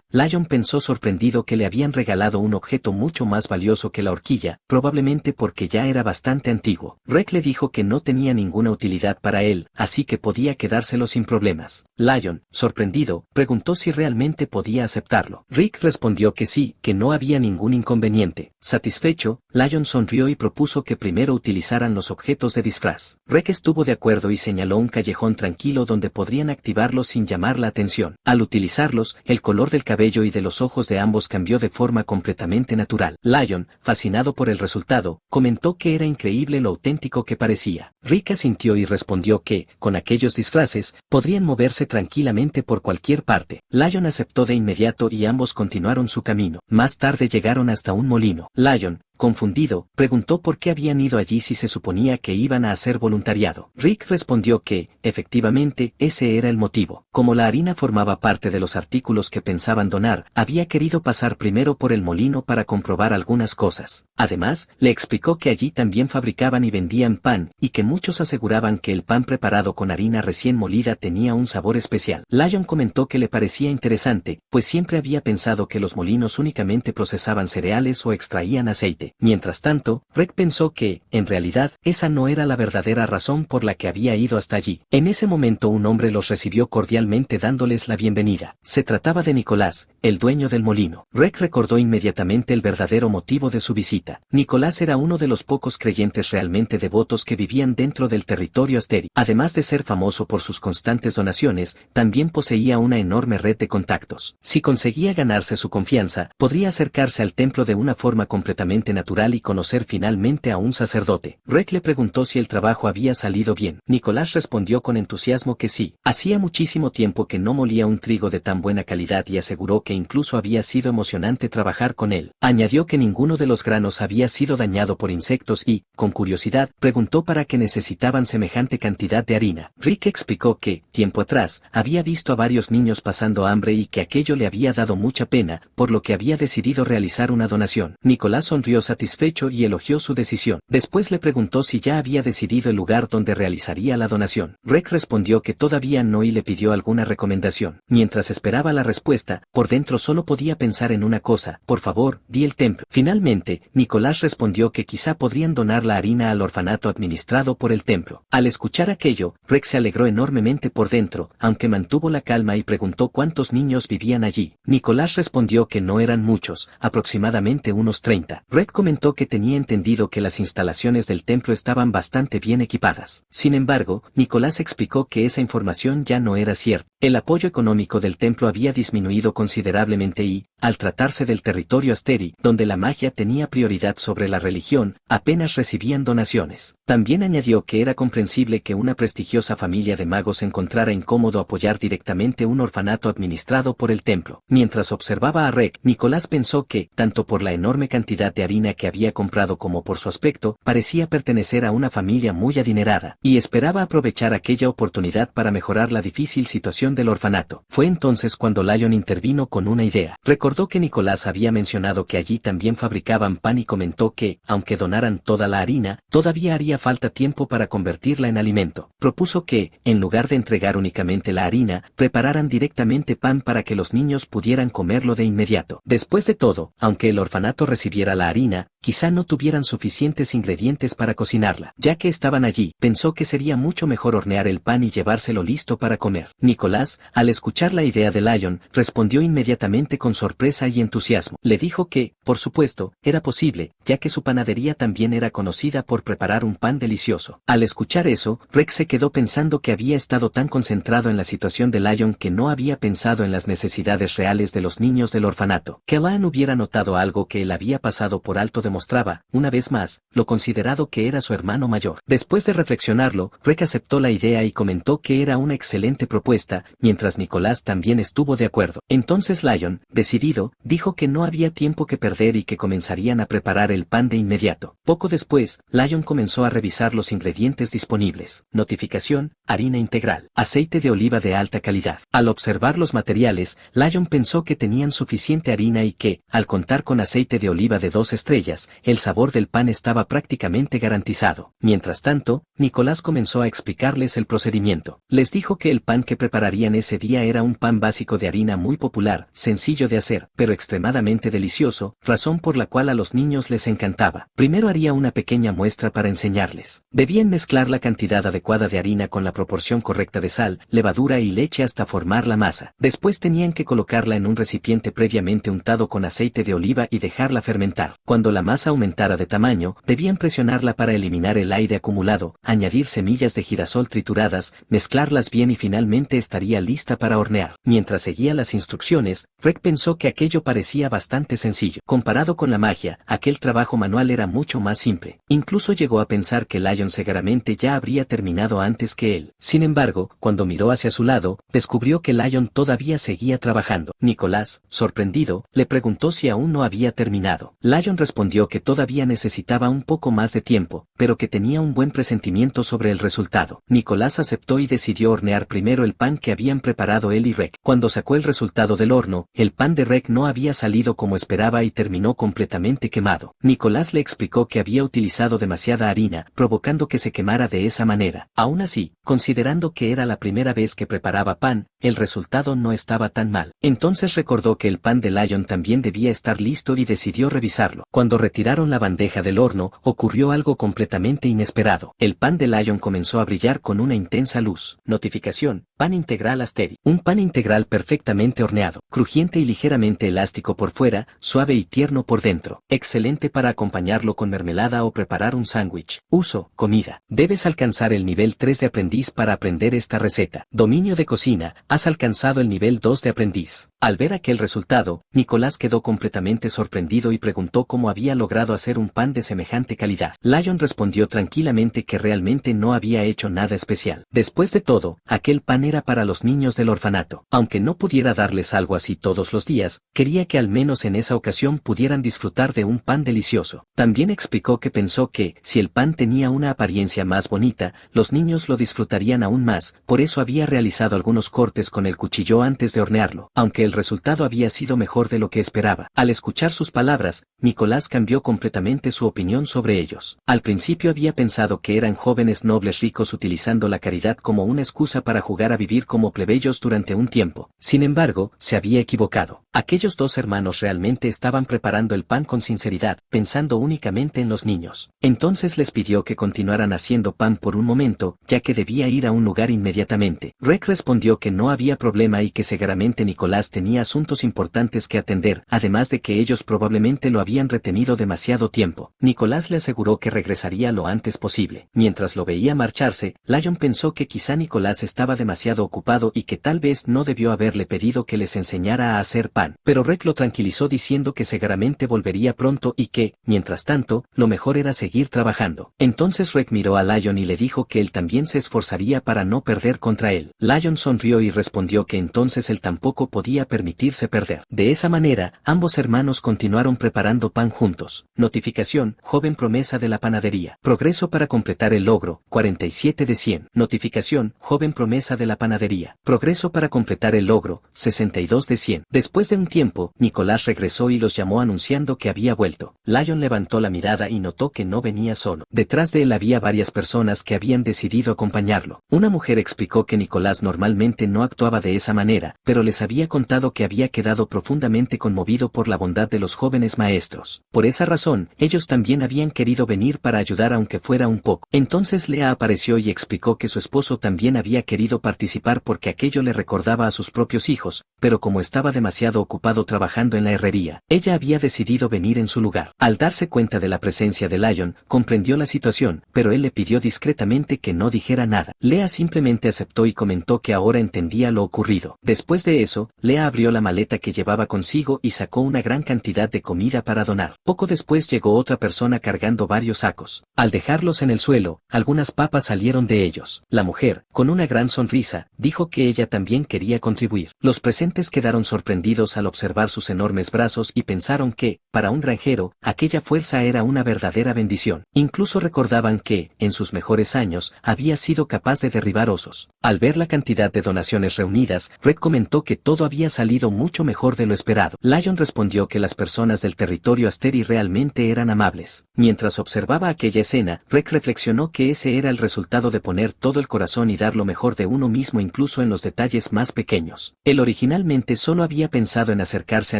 Lion pensó sorprendido que le habían regalado un objeto mucho más valioso que la horquilla, probablemente porque ya era bastante antiguo. Rick le dijo que no tenía ninguna utilidad para él, así que podía quedárselo sin problemas. Lion, sorprendido, preguntó si realmente podía aceptarlo. Rick respondió que sí, que no había ningún inconveniente. Satisfecho, Lion sonrió y propuso que primero utilizaran los objetos de disfraz. Rick estuvo de acuerdo y señaló un callejón tranquilo donde podrían activarlos sin llamar la atención. Al utilizarlos, el color del cabello y de los ojos de ambos cambió de forma completamente natural. Lion, fascinado por el resultado, comentó que era increíble lo auténtico que parecía. Rick asintió y respondió que, con aquellos disfraces, podrían moverse tranquilamente por cualquier parte. Lion aceptó de inmediato y ambos continuaron su camino. Más tarde llegaron hasta un molino. Lion, confundido, preguntó por qué habían ido allí si se suponía que iban a hacer voluntariado. Rick respondió que, efectivamente, ese era el motivo. Como la harina formaba parte de los artículos que pensaban donar, había querido pasar primero por el molino para comprobar algunas cosas. Además, le explicó que allí también fabricaban y vendían pan, y que muchos aseguraban que el pan preparado con harina recién molida tenía un sabor especial. Lion comentó que le parecía interesante, pues siempre había pensado que los molinos únicamente procesaban cereales o extraían aceite. mente. Mientras tanto, Rek pensó que, en realidad, esa no era la verdadera razón por la que había ido hasta allí. En ese momento un hombre los recibió cordialmente dándoles la bienvenida. Se trataba de Nicolás, el dueño del molino. Rek recordó inmediatamente el verdadero motivo de su visita. Nicolás era uno de los pocos creyentes realmente devotos que vivían dentro del territorio Asteri. Además de ser famoso por sus constantes donaciones, también poseía una enorme red de contactos. Si conseguía ganarse su confianza, podría acercarse al templo de una forma completamente natural y conocer finalmente a un sacerdote. Rek le preguntó si el trabajo había salido bien. Nicolás respondió con entusiasmo que sí. Hacía muchísimo tiempo que no molía un trigo de tan buena calidad y aseguró que incluso había sido emocionante trabajar con él. Añadió que ninguno de los granos había sido dañado por insectos y, con curiosidad, preguntó para qué necesitaban semejante cantidad de harina. Rick explicó que, tiempo atrás, había visto a varios niños pasando hambre y que aquello le había dado mucha pena, por lo que había decidido realizar una donación. Nicolás sonrió satisfecho y elogió su decisión. Después le preguntó si ya había decidido el lugar donde realizaría la donación. Rick respondió que todavía no y le pidió alguna recomendación. Mientras esperaba la respuesta, por dentro solo podía pensar en una cosa: por favor, di el templo. Finalmente, Nicolás respondió que quizá podrían donar la harina al orfanato administrado por el templo. Al escuchar aquello, Rick se alegró enormemente por dentro, aunque mantuvo la calma y preguntó cuántos niños vivían allí. Nicolás respondió que no eran muchos, aproximadamente unos 30. Rick comentó que tenía entendido que las instalaciones del templo estaban bastante bien equipadas. Sin embargo, Nicolás explicó que esa información ya no era cierta. El apoyo económico del templo había disminuido considerablemente y, al tratarse del territorio Asteri, donde la magia tenía prioridad sobre la religión, apenas recibían donaciones. También añadió que era comprensible que una prestigiosa familia de magos encontrara incómodo apoyar directamente un orfanato administrado por el templo. Mientras observaba a Rek, Nicolás pensó que, tanto por la enorme cantidad de harina que había comprado como por su aspecto, parecía pertenecer a una familia muy adinerada, y esperaba aprovechar aquella oportunidad para mejorar la difícil situación del orfanato. Fue entonces cuando Lion intervino con una idea. Recordó que Nicolás había mencionado que allí también fabricaban pan y comentó que, aunque donaran toda la harina, todavía haría falta tiempo para convertirla en alimento. Propuso que, en lugar de entregar únicamente la harina, prepararan directamente pan para que los niños pudieran comerlo de inmediato. Después de todo, aunque el orfanato recibiera la harina, quizá no tuvieran suficientes ingredientes para cocinarla. Ya que estaban allí, pensó que sería mucho mejor hornear el pan y llevárselo listo para comer. Nicolás, al escuchar la idea de Lion, respondió inmediatamente con sorpresa y entusiasmo. Le dijo que, por supuesto, era posible, ya que su panadería también era conocida por preparar un pan delicioso. Al escuchar eso, Rex se quedó pensando que había estado tan concentrado en la situación de Lion que no había pensado en las necesidades reales de los niños del orfanato. Que Lion hubiera notado algo que él había pasado por alto demostraba, una vez más, lo considerado que era su hermano mayor. Después de reflexionarlo, Rex aceptó la idea y comentó que era una excelente propuesta, mientras Nicolás también estuvo de acuerdo. Entonces Lion, decidido, dijo que no había tiempo que perder y que comenzarían a preparar el pan de inmediato. Poco después, Lion comenzó a revisar los ingredientes disponibles. Notificación: harina integral, aceite de oliva de alta calidad. Al observar los materiales, Lion pensó que tenían suficiente harina y que, al contar con aceite de oliva de 2 estrellas, el sabor del pan estaba prácticamente garantizado. Mientras tanto, Nicolás comenzó a explicarles el procedimiento. Les dijo que el pan que prepararían ese día era un pan básico de harina muy popular, sencillo de hacer, pero extremadamente delicioso, razón por la cual a los niños les encantaba. Primero haría una pequeña muestra para enseñarles. Debían mezclar la cantidad adecuada de harina con la proporción correcta de sal, levadura y leche hasta formar la masa. Después tenían que colocarla en un recipiente previamente untado con aceite de oliva y dejarla fermentar. Cuando la masa aumentara de tamaño, debían presionarla para eliminar el aire acumulado, añadir semillas de girasol trituradas, mezclarlas bien y finalmente estaría lista para hornear. Mientras seguía las instrucciones, Rek pensó que aquello parecía bastante sencillo. Comparado con la magia, aquel trabajo manual era mucho más simple. Incluso llegó a pensar que Lion seguramente ya habría terminado antes que él. Sin embargo, cuando miró hacia su lado, descubrió que Lion todavía seguía trabajando. Nicolás, sorprendido, le preguntó si aún no había terminado. Lion respondió que todavía necesitaba un poco más de tiempo, pero que tenía un buen presentimiento sobre el resultado. Nicolás aceptó y decidió hornear primero el pan que habían preparado él y Rek. Cuando sacó el resultado del horno, el pan de Rek no había salido como esperaba y terminó completamente quemado. Nicolás le explicó que había utilizado demasiada harina, provocando que se quemara de esa manera. Aún así, considerando que era la primera vez que preparaba pan, el resultado no estaba tan mal. Entonces recordó que el pan de Lion también debía estar listo y decidió revisarlo. Cuando retiraron la bandeja del horno, ocurrió algo completamente inesperado. El pan de Lion comenzó a brillar con una intensa luz. Notificación: pan integral Asteri. Un pan integral perfectamente horneado, crujiente y ligeramente elástico por fuera, suave y tierno por dentro. Excelente para acompañarlo con mermelada o preparar un sándwich. Uso: comida. Debes alcanzar el nivel 3 de aprendiz para aprender esta receta. Dominio de cocina: has alcanzado el nivel 2 de aprendiz. Al ver aquel resultado, Nicolás quedó completamente sorprendido y preguntó cómo había logrado hacer un pan de semejante calidad. Lion respondió tranquilamente que realmente no había hecho nada especial. Después de todo, aquel pan era para los niños del orfanato. Aunque no pudiera darles algo así todos los días, quería que al menos en esa ocasión pudieran disfrutar de un pan delicioso. También explicó que pensó que, si el pan tenía una apariencia más bonita, los niños lo disfrutarían aún más, por eso había realizado algunos cortes con el cuchillo antes de hornearlo, aunque el resultado había sido mejor de lo que esperaba. Al escuchar sus palabras, Nicolás cambió completamente su opinión sobre ellos. Al principio había pensado que eran jóvenes nobles ricos utilizando la caridad como una excusa para jugar a vivir como plebeyos durante un tiempo. Sin embargo, se había equivocado. Aquellos dos hermanos realmente estaban preparando el pan con sinceridad, pensando únicamente en los niños. Entonces les pidió que continuaran haciendo pan por un momento, ya que debía ir a un lugar inmediatamente. Rek respondió que no había problema y que seguramente Nicolás tenía asuntos importantes que atender, además de que ellos probablemente lo habían retenido demasiado tiempo. Nicolás le aseguró que regresaría lo antes posible. Mientras lo veía marcharse, Lion pensó que quizá Nicolás estaba demasiado ocupado y que tal vez no debió haberle pedido que les enseñara a hacer pan. Pero Rek lo tranquilizó diciendo que seguramente volvería pronto y que, mientras tanto, lo mejor era seguir trabajando. Entonces Rek miró a Lion y le dijo que él también se esforzaría para no perder contra él. Lion sonrió y respondió que entonces él tampoco podía permitirse perder. De esa manera, ambos hermanos continuaron preparando pan juntos. Notificación: joven promesa de la panadería. Progreso para completar el logro: 47 de 100. Notificación: joven promesa de la panadería. Progreso para completar el logro: 62 de 100. Después de un tiempo, Nicolás regresó y los llamó anunciando que había vuelto. Lion levantó la mirada y notó que no venía solo. Detrás de él había varias personas que habían decidido acompañarlo. Una mujer explicó que Nicolás normalmente no actuaba de esa manera, pero les había contado que había quedado profundamente conmovido por la bondad de los jóvenes maestros. Por esa razón, ellos también habían querido venir para ayudar aunque fuera un poco. Entonces Lea apareció y explicó que su esposo también había querido participar porque aquello le recordaba a sus propios hijos, pero como estaba demasiado ocupado trabajando en la herrería, ella había decidido venir en su lugar. Al darse cuenta de la presencia de Lion, comprendió la situación, pero él le pidió discretamente que no dijera nada. Lea simplemente aceptó y comentó que ahora entendía lo ocurrido. Después de eso, Lea abrió la maleta que llevaba consigo y sacó una gran cantidad de comida para donar. Poco después llegó otra persona cargando varios sacos. Al dejarlos en el suelo, algunas papas salieron de ellos. La mujer, con una gran sonrisa, dijo que ella también quería contribuir. Los presentes quedaron sorprendidos al observar sus enormes brazos y pensaron que, para un granjero, aquella fuerza era una verdadera bendición. Incluso recordaban que, en sus mejores años, había sido capaz de derribar osos. Al ver la cantidad de donaciones reunidas, Red comentó que todo había salido mucho mejor de lo esperado. Lion respondió que las personas del territorio Asteri realmente eran amables. Mientras observaba aquella escena, Red reflexionó que ese era el resultado de poner todo el corazón y dar lo mejor de uno mismo incluso en los detalles más pequeños. Él originalmente solo había pensado en acercarse a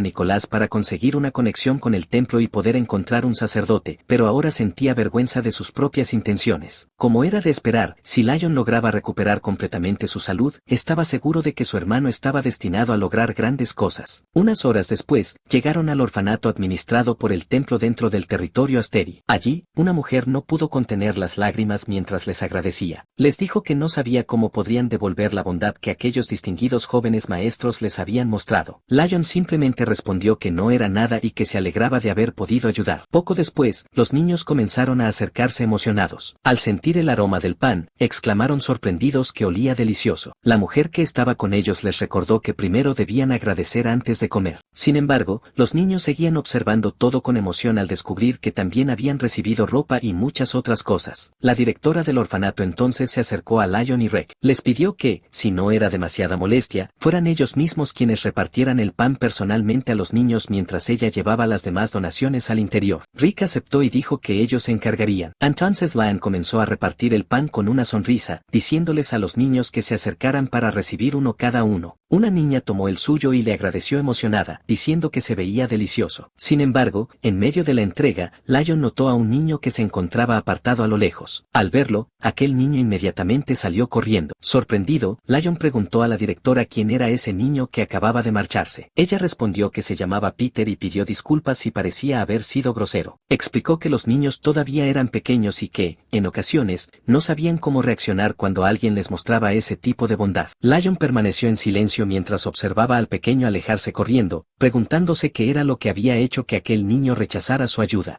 Nicolás para conseguir una conexión con el templo y poder encontrar un sacerdote, pero ahora sentía vergüenza de sus propias intenciones. Como era de esperar, si Lion lograba recuperar completamente su salud, estaba seguro de que su hermano estaba destinado a lograr grandes cosas. Unas horas después, llegaron al orfanato administrado por el templo dentro del territorio Asteri. Allí, una mujer no pudo contener las lágrimas mientras les agradecía. Les dijo que no sabía cómo podrían devolver la bondad que aquellos distinguidos jóvenes maestros les habían mostrado. Lion simplemente respondió que no era nada y que se alegraba de haber podido ayudar. Poco después, los niños comenzaron a acercarse emocionados. Al sentir el aroma del pan, exclamaron sorprendidos que olía delicioso. La mujer que estaba con ellos les recordó que primero debían agradecer antes de comer. Sin embargo, los niños seguían observando todo con emoción al descubrir que también habían recibido ropa y muchas otras cosas. La directora del orfanato entonces se acercó a Lion y Rek. Les pidió que, si no era demasiada molestia, fueran ellos mismos quienes repartieran el pan pan personalmente a los niños mientras ella llevaba las demás donaciones al interior. Rick aceptó y dijo que ellos se encargarían. Entonces Lion comenzó a repartir el pan con una sonrisa, diciéndoles a los niños que se acercaran para recibir uno cada uno. Una niña tomó el suyo y le agradeció emocionada, diciendo que se veía delicioso. Sin embargo, en medio de la entrega, Lion notó a un niño que se encontraba apartado a lo lejos. Al verlo, aquel niño inmediatamente salió corriendo. Sorprendido, Lion preguntó a la directora quién era ese niño que acababa de marcharse. Ella respondió que se llamaba Peter y pidió disculpas si parecía haber sido grosero. Explicó que los niños todavía eran pequeños y que, en ocasiones, no sabían cómo reaccionar cuando alguien les mostraba ese tipo de bondad. Lion permaneció en silencio mientras observaba al pequeño alejarse corriendo, preguntándose qué era lo que había hecho que aquel niño rechazara su ayuda.